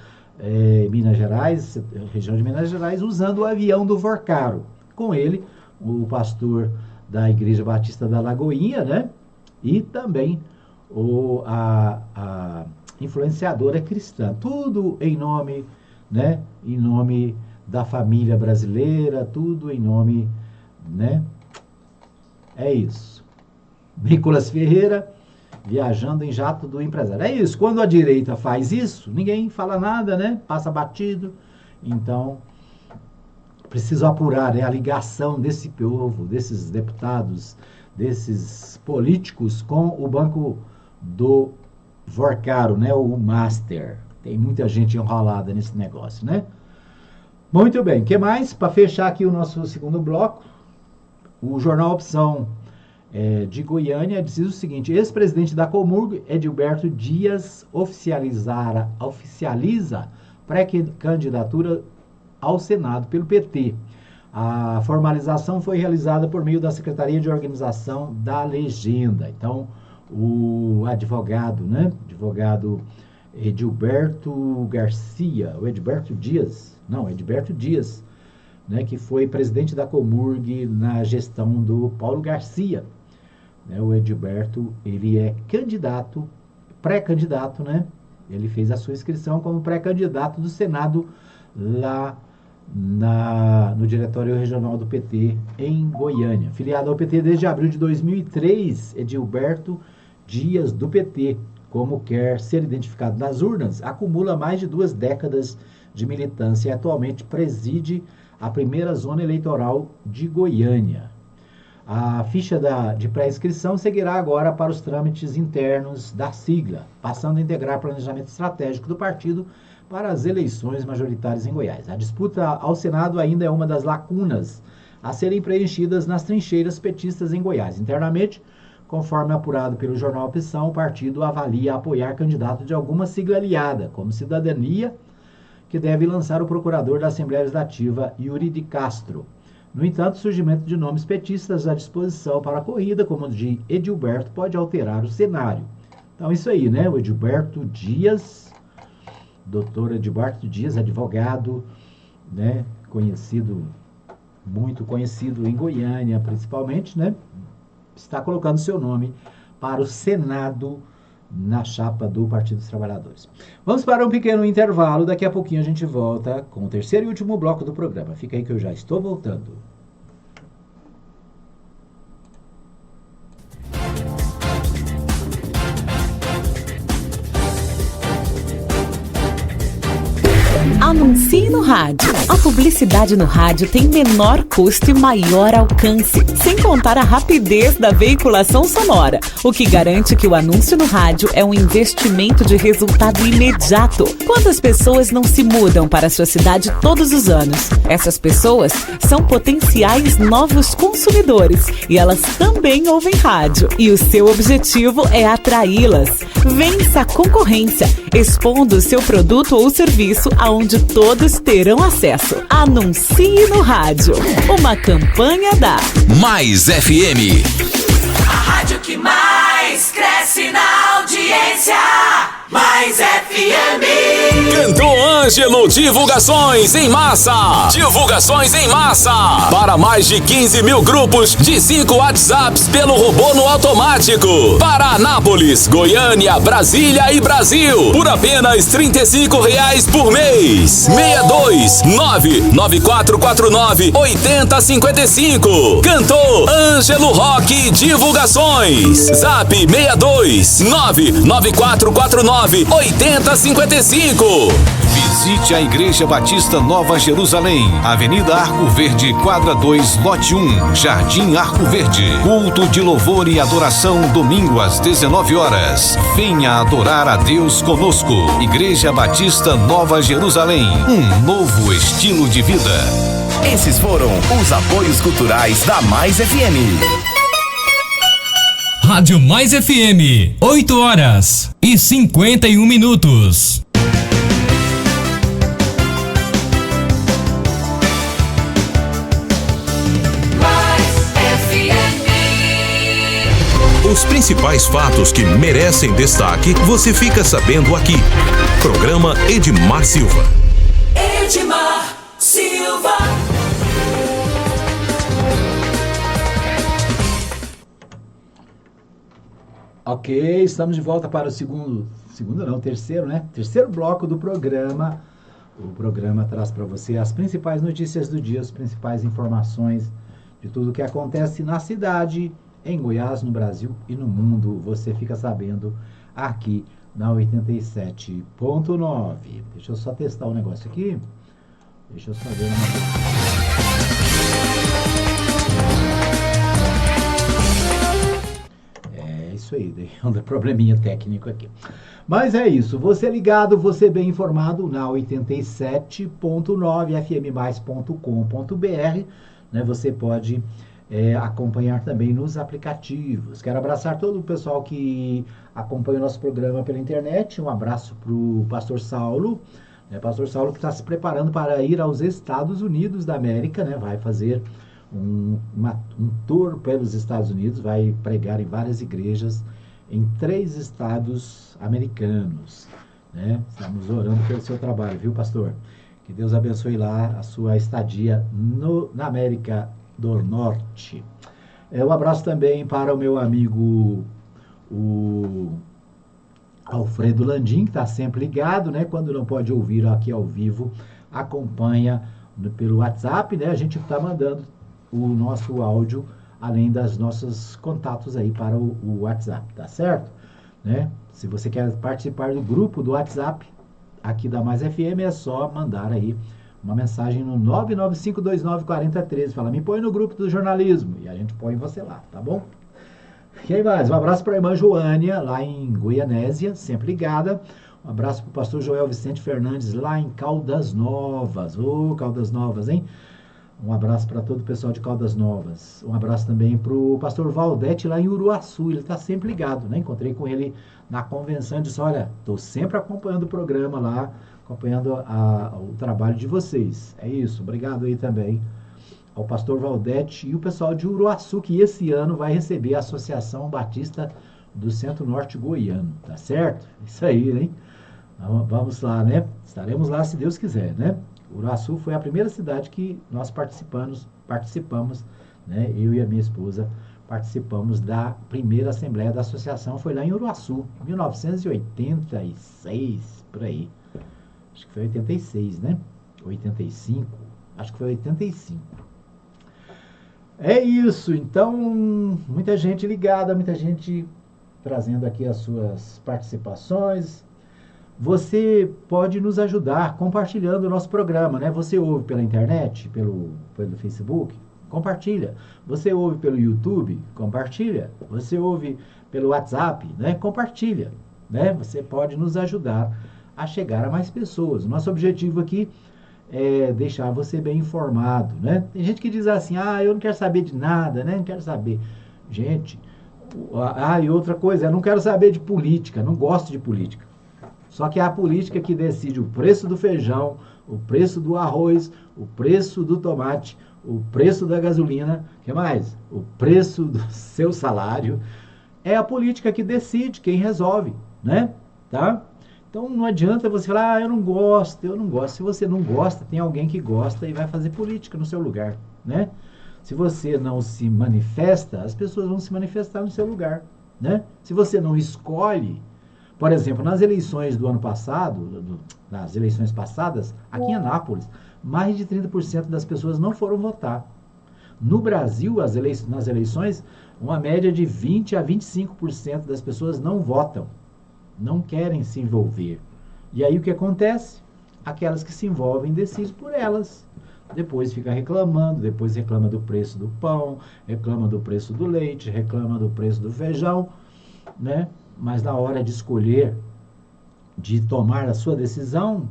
Minas Gerais, região de Minas Gerais, usando o avião do Vorcaro. Com ele, o pastor da Igreja Batista da Lagoinha, né, e também a influenciadora cristã, tudo em nome, né, em nome da família brasileira, tudo em nome, né, é isso. Nicolas Ferreira viajando em jato do empresário, é isso. Quando a direita faz isso, ninguém fala nada, né, passa batido. Então, preciso apurar, né, a ligação desse povo, desses deputados, desses políticos com o Banco do Vorcaro, né, o Master. Tem muita gente enrolada nesse negócio, né? Muito bem, o que mais? Para fechar aqui o nosso segundo bloco, o Jornal Opção de Goiânia diz o seguinte: ex-presidente da Comurg, Edilberto Dias, oficializa pré-candidatura ao Senado pelo PT. A formalização foi realizada por meio da Secretaria de Organização da Legenda. Então, o advogado, né? Advogado Edilberto Dias, né? Que foi presidente da Comurg na gestão do Paulo Garcia. Né? O Edilberto, ele é pré-candidato, né? Ele fez a sua inscrição como pré-candidato do Senado lá no Diretório Regional do PT em Goiânia. Filiado ao PT desde abril de 2003, Edilberto Dias, do PT, como quer ser identificado nas urnas, acumula mais de 2 décadas de militância e atualmente preside a primeira zona eleitoral de Goiânia. A ficha de pré-inscrição seguirá agora para os trâmites internos da sigla, passando a integrar o planejamento estratégico do partido para as eleições majoritárias em Goiás. A disputa ao Senado ainda é uma das lacunas a serem preenchidas nas trincheiras petistas em Goiás. Internamente, conforme apurado pelo Jornal Opção, o partido avalia apoiar candidato de alguma sigla aliada, como Cidadania, que deve lançar o procurador da Assembleia Legislativa, Yuri de Castro. No entanto, o surgimento de nomes petistas à disposição para a corrida, como o de Edilberto, pode alterar o cenário. Então, isso aí, né? O Edilberto Dias, doutor Edilberto Dias, advogado, né? Muito conhecido em Goiânia, principalmente, né? Está colocando seu nome para o Senado na chapa do Partido dos Trabalhadores. Vamos para um pequeno intervalo, daqui a pouquinho a gente volta com o terceiro e último bloco do programa. Fica aí que eu já estou voltando. Anuncie no rádio. A publicidade no rádio tem menor custo e maior alcance, sem contar a rapidez da veiculação sonora, o que garante que o anúncio no rádio é um investimento de resultado imediato. Quantas pessoas não se mudam para a sua cidade todos os anos? Essas pessoas são potenciais novos consumidores e elas também ouvem rádio. E o seu objetivo é atraí-las. Vença a concorrência, expondo o seu produto ou serviço aonde todos terão acesso. Anuncie no rádio. Uma campanha da Mais FM. A rádio que mais cresce na audiência. Mais FM. Cantor Ângelo Divulgações em Massa. Divulgações em massa. Para mais de 15 mil grupos de 5 WhatsApps pelo robô no automático. Para Anápolis, Goiânia, Brasília e Brasil. Por apenas R$35 por mês. 62994498055. Cantor Ângelo Rock Divulgações. Zap 62994498055. Visite a Igreja Batista Nova Jerusalém, Avenida Arco Verde, quadra 2, lote 1, Jardim Arco Verde. Culto de louvor e adoração, domingo às 19 horas. Venha adorar a Deus conosco. Igreja Batista Nova Jerusalém, um novo estilo de vida. Esses foram os apoios culturais da Mais FM. Rádio Mais FM, 8h51. Os principais fatos que merecem destaque, você fica sabendo aqui. Programa Edmar Silva. Edmar Silva. Ok, estamos de volta para o terceiro, né? Terceiro bloco do programa. O programa traz para você as principais notícias do dia, as principais informações de tudo o que acontece na cidade, em Goiás, no Brasil e no mundo. Você fica sabendo aqui na 87.9. Deixa eu só testar um negócio aqui. Deixa eu só ver uma coisa. É isso aí, deu um probleminha técnico aqui. Mas é isso, você ligado, você bem informado na 87.9 fmmais.com.br, né? Você pode acompanhar também nos aplicativos. Quero abraçar todo o pessoal que acompanha o nosso programa pela internet. Um abraço para o Pastor Saulo, Pastor Saulo que está se preparando para ir aos Estados Unidos da América, né? Vai fazer um tour pelos Estados Unidos, vai pregar em várias igrejas em 3 estados americanos, né? Estamos orando pelo seu trabalho, viu, pastor? Que Deus abençoe lá a sua estadia na América do Norte. Um abraço também para o meu amigo o Alfredo Landim, que está sempre ligado, né? Quando não pode ouvir aqui ao vivo, acompanha pelo WhatsApp, né? A gente está mandando o nosso áudio, além das nossos contatos aí para o WhatsApp, tá certo? Né? Se você quer participar do grupo do WhatsApp aqui da Mais FM, é só mandar aí uma mensagem no 995294013. Fala, me põe no grupo do jornalismo. E a gente põe você lá, tá bom? Quem mais? Um abraço para a irmã Joânia, lá em Goianésia, sempre ligada. Um abraço para o pastor Joel Vicente Fernandes, lá em Caldas Novas. Ô, Caldas Novas, hein? Um abraço para todo o pessoal de Caldas Novas. Um abraço também para o pastor Valdete, lá em Uruaçu. Ele está sempre ligado, né? Encontrei com ele na convenção e disse, olha, estou sempre acompanhando o programa lá, acompanhando o trabalho de vocês. É isso, obrigado aí também ao pastor Valdete e o pessoal de Uruaçu, que esse ano vai receber a Associação Batista do Centro-Norte Goiano, tá certo? Isso aí, hein? Vamos lá, né? Estaremos lá se Deus quiser, né? Uruaçu foi a primeira cidade que nós participamos, né? Eu e a minha esposa participamos da primeira assembleia da associação, foi lá em Uruaçu, em 1986, por aí. Acho que foi 86, né? 85, acho que foi 85. É isso, então, muita gente ligada, muita gente trazendo aqui as suas participações. Você pode nos ajudar compartilhando o nosso programa, né? Você ouve pela internet, pelo Facebook, compartilha. Você ouve pelo YouTube, compartilha. Você ouve pelo WhatsApp, né? Compartilha, né? Você pode nos ajudar a chegar a mais pessoas. O nosso objetivo aqui é deixar você bem informado, né? Tem gente que diz assim, eu não quero saber de nada, né? Não quero saber. Gente, e outra coisa, eu não quero saber de política, não gosto de política. Só que é a política que decide o preço do feijão, o preço do arroz, o preço do tomate, o preço da gasolina, o que mais? O preço do seu salário. É a política que decide, quem resolve, né? Tá? Então não adianta você falar, eu não gosto. Se você não gosta, tem alguém que gosta e vai fazer política no seu lugar, né? Se você não se manifesta, as pessoas vão se manifestar no seu lugar, né? Se você não escolhe, por exemplo, nas eleições do ano passado, nas eleições passadas, aqui em Anápolis, mais de 30% das pessoas não foram votar. No Brasil, nas eleições, uma média de 20% a 25% das pessoas não votam, não querem se envolver. E aí o que acontece? Aquelas que se envolvem decidem por elas. Depois fica reclamando, depois reclama do preço do pão, reclama do preço do leite, reclama do preço do feijão, né? Mas na hora de escolher, de tomar a sua decisão,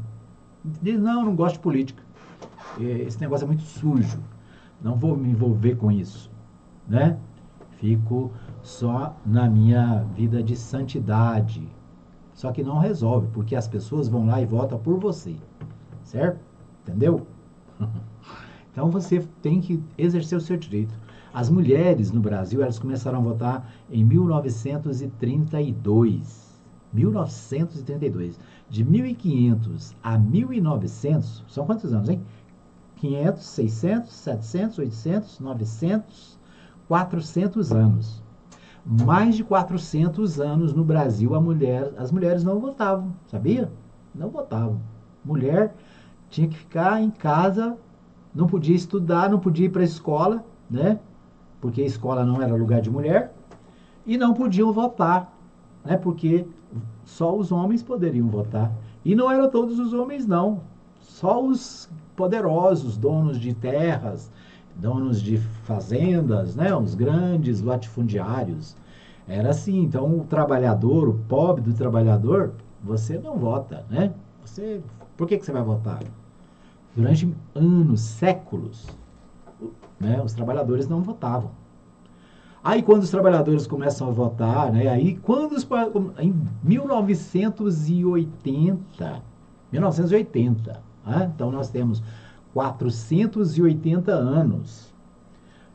diz, não gosto de política. Esse negócio é muito sujo. Não vou me envolver com isso, né? Fico só na minha vida de santidade. Só que não resolve, porque as pessoas vão lá e votam por você, certo? Entendeu? Então você tem que exercer o seu direito. As mulheres no Brasil, elas começaram a votar em 1932. 1932. De 1500 a 1900, são quantos anos, hein? 500, 600, 700, 800, 900, 400 anos. Mais de 400 anos no Brasil, as mulheres não votavam, sabia? Não votavam. Mulher tinha que ficar em casa, não podia estudar, não podia ir para a escola, né? Porque a escola não era lugar de mulher, e não podiam votar, né? Porque só os homens poderiam votar. E não eram todos os homens, não. Só os poderosos, donos de terras, donos de fazendas, né? Os grandes latifundiários. Era assim. Então, o trabalhador, o pobre do trabalhador, você não vota, né? Por que você vai votar? Durante anos, séculos, né? Os trabalhadores não votavam. Aí, quando os trabalhadores começam a votar, né? Aí, em 1980, né? Então nós temos 480 anos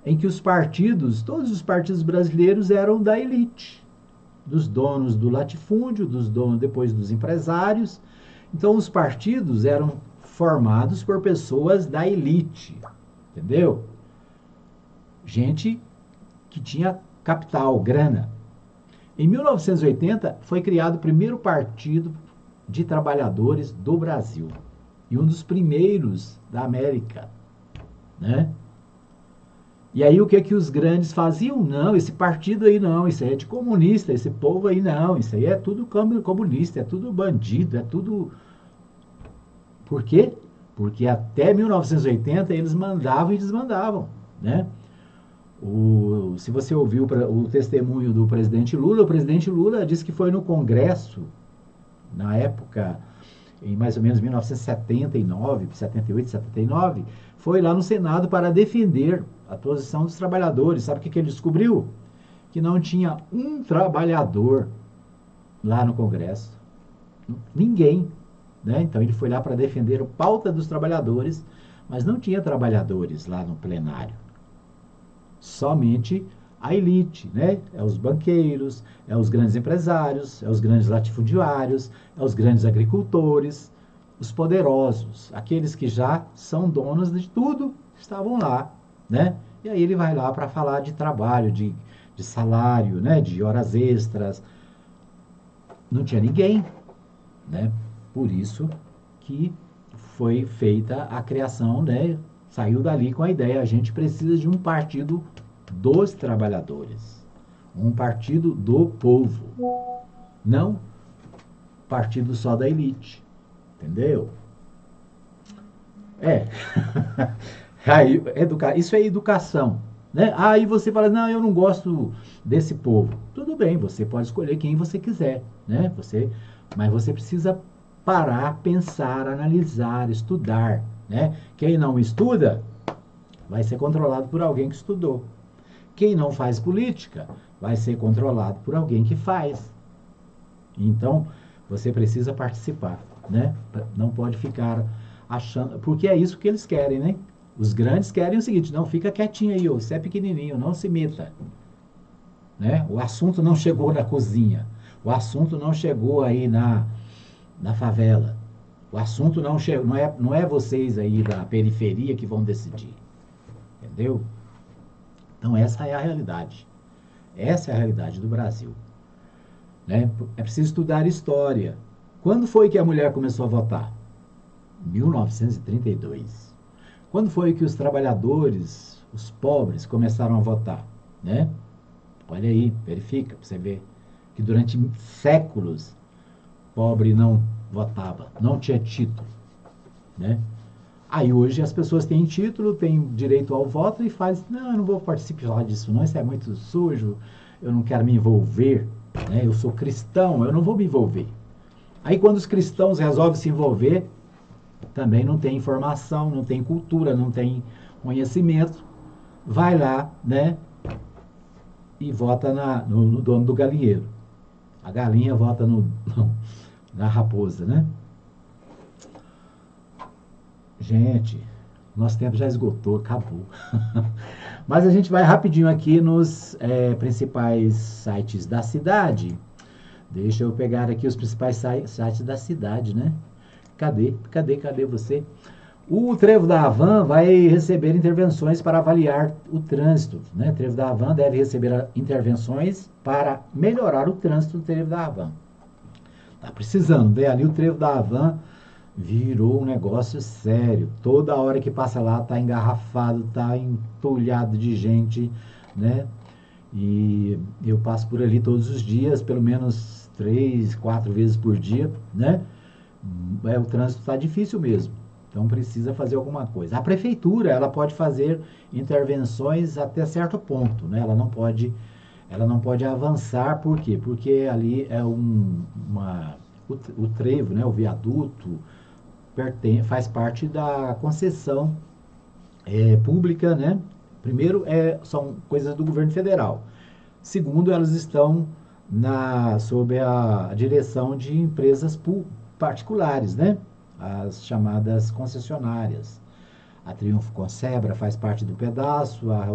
em que os partidos, todos os partidos brasileiros eram da elite, dos donos do latifúndio, dos donos depois dos empresários. Então os partidos eram formados por pessoas da elite, entendeu? Gente que tinha capital, grana. Em 1980 foi criado o primeiro partido de trabalhadores do Brasil e um dos primeiros da América, né? E aí o que os grandes faziam? Não, esse partido aí não, isso aí é de comunista, esse povo aí não, isso aí é tudo comunista, é tudo bandido, é tudo... Por quê? Porque até 1980 eles mandavam e desmandavam, né? Se você ouviu o testemunho do presidente Lula, o presidente Lula disse que foi no Congresso, na época, em mais ou menos 1979, 78, 79, foi lá no Senado para defender a posição dos trabalhadores. Sabe o que ele descobriu? Que não tinha um trabalhador lá no Congresso. Ninguém, né? Então ele foi lá para defender a pauta dos trabalhadores, mas não tinha trabalhadores lá no plenário. Somente a elite, né? É os banqueiros, é os grandes empresários, é os grandes latifundiários, é os grandes agricultores, os poderosos, aqueles que já são donos de tudo, estavam lá, né? E aí ele vai lá para falar de trabalho, de salário, né? De horas extras. Não tinha ninguém, né? Por isso que foi feita a criação, né? Saiu dali com a ideia, a gente precisa de um partido dos trabalhadores, um partido do povo, não partido só da elite, entendeu? Aí, isso é educação, né? Aí você fala, não, eu não gosto desse povo. Tudo bem, você pode escolher quem você quiser, né? Mas você precisa parar, pensar, analisar, estudar, né? Quem não estuda vai ser controlado por alguém que estudou. Quem não faz política vai ser controlado por alguém que faz. Então, você precisa participar, né? Não pode ficar achando... Porque é isso que eles querem, né? Os grandes querem o seguinte, não, fica quietinho aí, você é pequenininho, não se meta. Né? O assunto não chegou na cozinha. O assunto não chegou aí na favela. O assunto não é vocês aí da periferia que vão decidir. Entendeu? Então essa é a realidade. Essa é a realidade do Brasil. Né? É preciso estudar história. Quando foi que a mulher começou a votar? 1932. Quando foi que os trabalhadores, os pobres, começaram a votar? Né? Olha aí, verifica para você ver que durante séculos pobre não votava, não tinha título, né? Aí hoje as pessoas têm título, têm direito ao voto e fazem, não, eu não vou participar disso não, isso é muito sujo, eu não quero me envolver, né? Eu sou cristão, eu não vou me envolver. Aí quando os cristãos resolvem se envolver, também não tem informação, não tem cultura, não tem conhecimento, vai lá, né? E vota no dono do galinheiro. A galinha vota na raposa, né? Gente, nosso tempo já esgotou, acabou. Mas a gente vai rapidinho aqui nos principais sites da cidade. Deixa eu pegar aqui os principais sites da cidade, né? Cadê você? O Trevo da Havan vai receber intervenções para avaliar o trânsito, né? O Trevo da Havan deve receber intervenções para melhorar o trânsito do Trevo da Havan. Tá precisando, né? Ali o Trevo da Havan virou um negócio sério. Toda hora que passa lá tá engarrafado, tá entulhado de gente, né? E eu passo por ali todos os dias, pelo menos 3, 4 vezes por dia, né? O trânsito tá difícil mesmo. Então precisa fazer alguma coisa. A prefeitura, ela pode fazer intervenções até certo ponto, né? Ela não pode avançar, por quê? Porque ali é o trevo, né? O viaduto faz parte da concessão pública, né? Primeiro, são coisas do governo federal. Segundo, elas estão sob a direção de empresas particulares, né? As chamadas concessionárias. A Triunfo Consebra faz parte do pedaço, a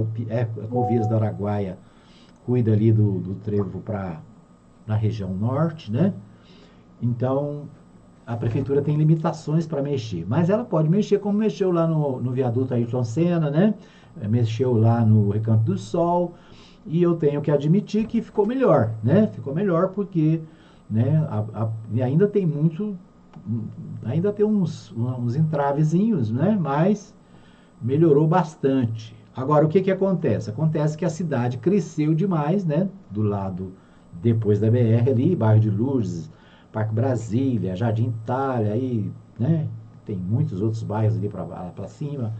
Ecovias do Araguaia cuida ali do trevo na região norte, né? Então, a prefeitura tem limitações para mexer, mas ela pode mexer como mexeu lá no viaduto Ayrton Senna, né? Mexeu lá no Recanto do Sol, e eu tenho que admitir que ficou melhor, né? Ficou melhor porque, né, ainda tem uns entravezinhos, né? Mas melhorou bastante. Agora, o que acontece? Acontece que a cidade cresceu demais, né? Do lado, depois da BR ali, bairro de Lourdes, Parque Brasília, Jardim Itália, aí, né? Tem muitos outros bairros ali para cima.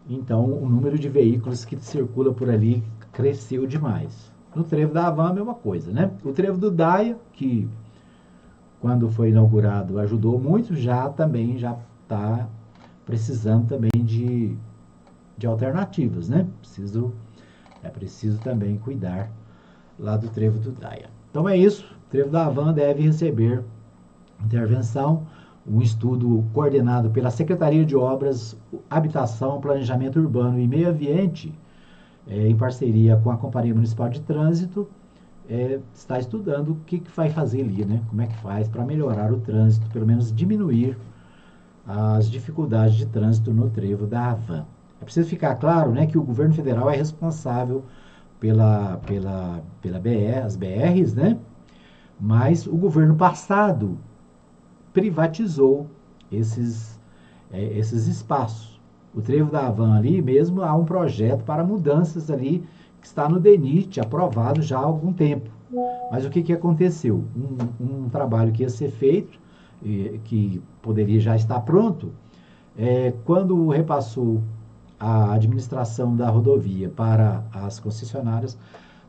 Então, o número de veículos que circula por ali cresceu demais. No trevo da Havan, a mesma coisa, né? O trevo do Daia, que quando foi inaugurado ajudou muito, já está precisando também de alternativas, né? É preciso também cuidar lá do trevo do Daia. Então é isso, o trevo da Havan deve receber intervenção, um estudo coordenado pela Secretaria de Obras, Habitação, Planejamento Urbano e Meio Ambiente, em parceria com a Companhia Municipal de Trânsito, está estudando o que vai fazer ali, né? Como é que faz para melhorar o trânsito, pelo menos diminuir as dificuldades de trânsito no trevo da Havan. É preciso ficar claro, né, que o governo federal é responsável pela as BRs, né? Mas o governo passado privatizou esses espaços. O trevo da Havan ali mesmo há um projeto para mudanças ali que está no DENIT, aprovado já há algum tempo. Mas o que aconteceu? Um trabalho que ia ser feito, que poderia já estar pronto, quando repassou a administração da rodovia para as concessionárias,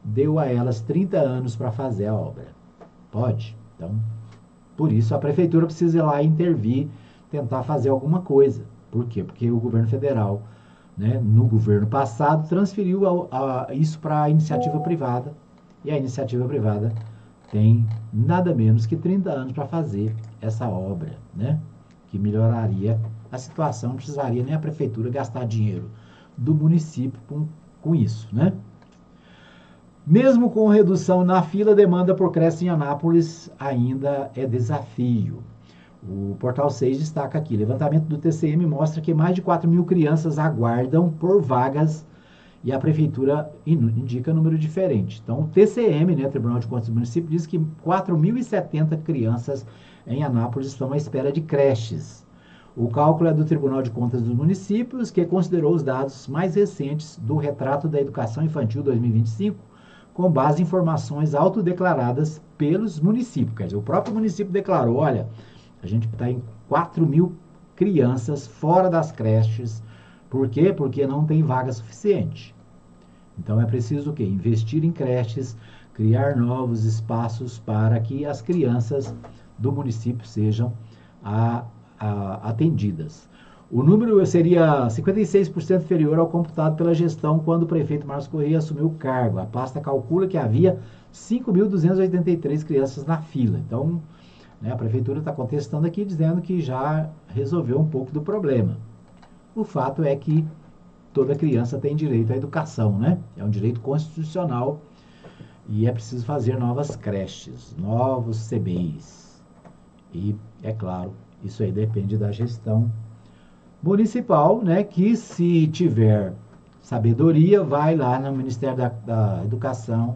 deu a elas 30 anos para fazer a obra. Pode? Então, por isso a prefeitura precisa ir lá intervir, tentar fazer alguma coisa. Por quê? Porque o governo federal, né, no governo passado, transferiu isso para a iniciativa privada, e a iniciativa privada tem nada menos que 30 anos para fazer essa obra, né, que melhoraria a situação, não precisaria nem a prefeitura gastar dinheiro do município com isso, né? Mesmo com redução na fila, a demanda por creche em Anápolis ainda é desafio. O Portal 6 destaca aqui, levantamento do TCM mostra que mais de 4.000 crianças aguardam por vagas e a prefeitura indica número diferente. Então, o TCM, né, Tribunal de Contas do Município, diz que 4.070 crianças em Anápolis estão à espera de creches. O cálculo é do Tribunal de Contas dos Municípios, que considerou os dados mais recentes do Retrato da Educação Infantil 2025, com base em informações autodeclaradas pelos municípios. Quer dizer, o próprio município declarou, olha, a gente está em 4.000 crianças fora das creches. Por quê? Porque não tem vaga suficiente. Então é preciso o quê? Investir em creches, criar novos espaços para que as crianças do município sejam atendidas. O número seria 56% inferior ao computado pela gestão quando o prefeito Márcio Correia assumiu o cargo. A pasta calcula que havia 5.283 crianças na fila. Então, né, a prefeitura está contestando aqui, dizendo que já resolveu um pouco do problema. O fato é que toda criança tem direito à educação, né? É um direito constitucional e é preciso fazer novas creches, novos CBIs. E, é claro, isso aí depende da gestão municipal, né? Que se tiver sabedoria, vai lá no Ministério da Educação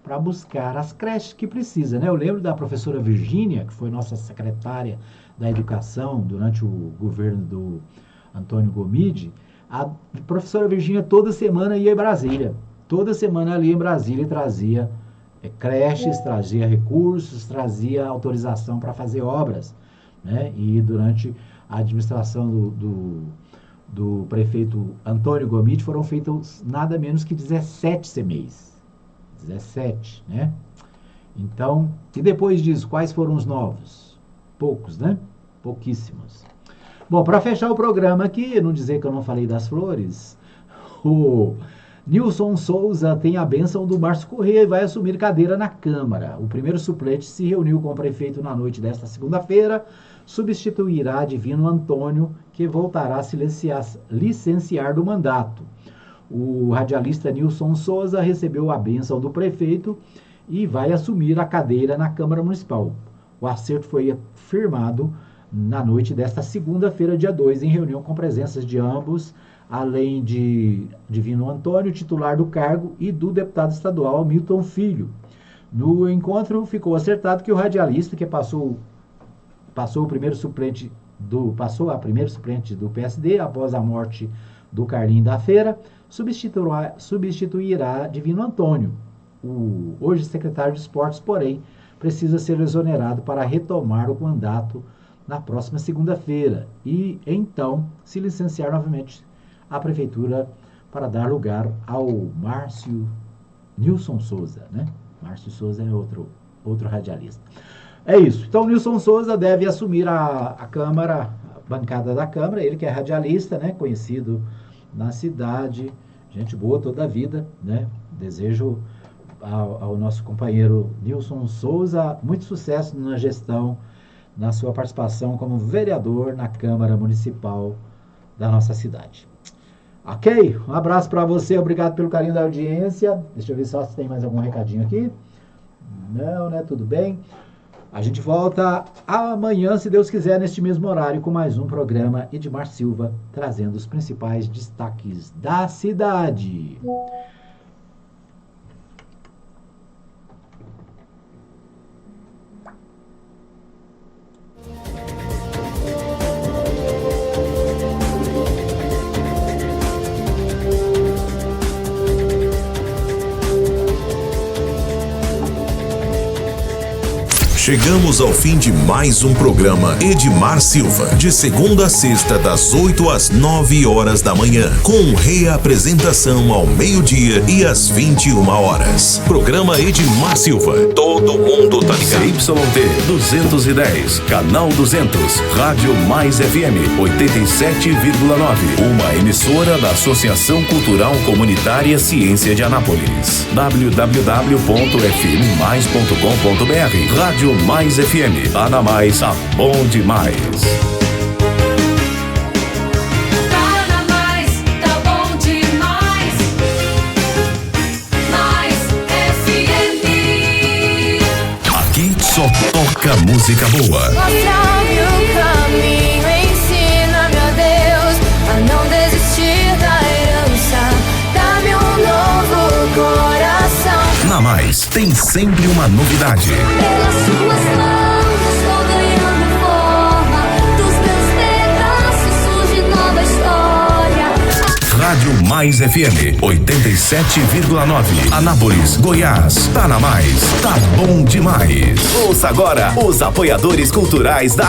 para buscar as creches que precisa, né? Eu lembro da professora Virgínia, que foi nossa secretária da Educação durante o governo do Antônio Gomide. A professora Virgínia toda semana ia em Brasília. Toda semana ali em Brasília trazia creches, trazia recursos, trazia autorização para fazer obras, né? E durante a administração do prefeito Antônio Gomide, foram feitos nada menos que 17 CMEIs. 17, né? Então, e depois disso, quais foram os novos? Poucos, né? Pouquíssimos. Bom, para fechar o programa aqui, não dizer que eu não falei das flores, o Nilson Souza tem a bênção do Márcio Corrêa e vai assumir cadeira na Câmara. O primeiro suplente se reuniu com o prefeito na noite desta segunda-feira, substituirá Divino Antônio, que voltará a se licenciar do mandato. O radialista Nilson Souza recebeu a bênção do prefeito e vai assumir a cadeira na Câmara Municipal. O acerto foi firmado na noite desta segunda-feira, dia 2, em reunião com presenças de ambos, além de Divino Antônio, titular do cargo, e do deputado estadual Milton Filho. No encontro, ficou acertado que o radialista, que passou a primeiro suplente do PSD após a morte do Carlinho da Feira, substituirá Divino Antônio. O hoje secretário de Esportes, porém, precisa ser exonerado para retomar o mandato na próxima segunda-feira e, então, se licenciar novamente à prefeitura para dar lugar ao Márcio Nilson Souza, né? Márcio Souza é outro radialista. É isso. Então, Nilson Souza deve assumir a Câmara, a bancada da Câmara, ele que é radialista, né? Conhecido na cidade, gente boa toda a vida, né? Desejo ao nosso companheiro Nilson Souza muito sucesso na gestão, na sua participação como vereador na Câmara Municipal da nossa cidade. Ok? Um abraço para você, obrigado pelo carinho da audiência. Deixa eu ver só se tem mais algum recadinho aqui. Não, né? Tudo bem. A gente volta amanhã, se Deus quiser, neste mesmo horário, com mais um programa Edmar Silva, trazendo os principais destaques da cidade. Chegamos ao fim de mais um programa Edmar Silva, de segunda a sexta, das 8 às 9 horas da manhã, com reapresentação ao meio-dia e às 21 horas. Programa Edmar Silva. Todo mundo tá ligado. CYT 210, canal 200, Rádio Mais FM 87,9. Uma emissora da Associação Cultural Comunitária Ciência de Anápolis. www.fmmais.com.br. Rádio Mais FM, tá mais, tá bom demais. Tá na mais, tá bom demais. Mais FM. Aqui só toca música boa. Mostra-me o caminho, ensina-me, ó Deus, a não desistir da herança. Dá-me um novo coração. Na Mais, tem sempre uma novidade. Pelas suas mãos estou ganhando forma, dos meus pedaços surge nova história. Rádio Mais FM 87,9. Anápolis, Goiás. Tá na Mais, tá bom demais. Ouça agora os apoiadores culturais da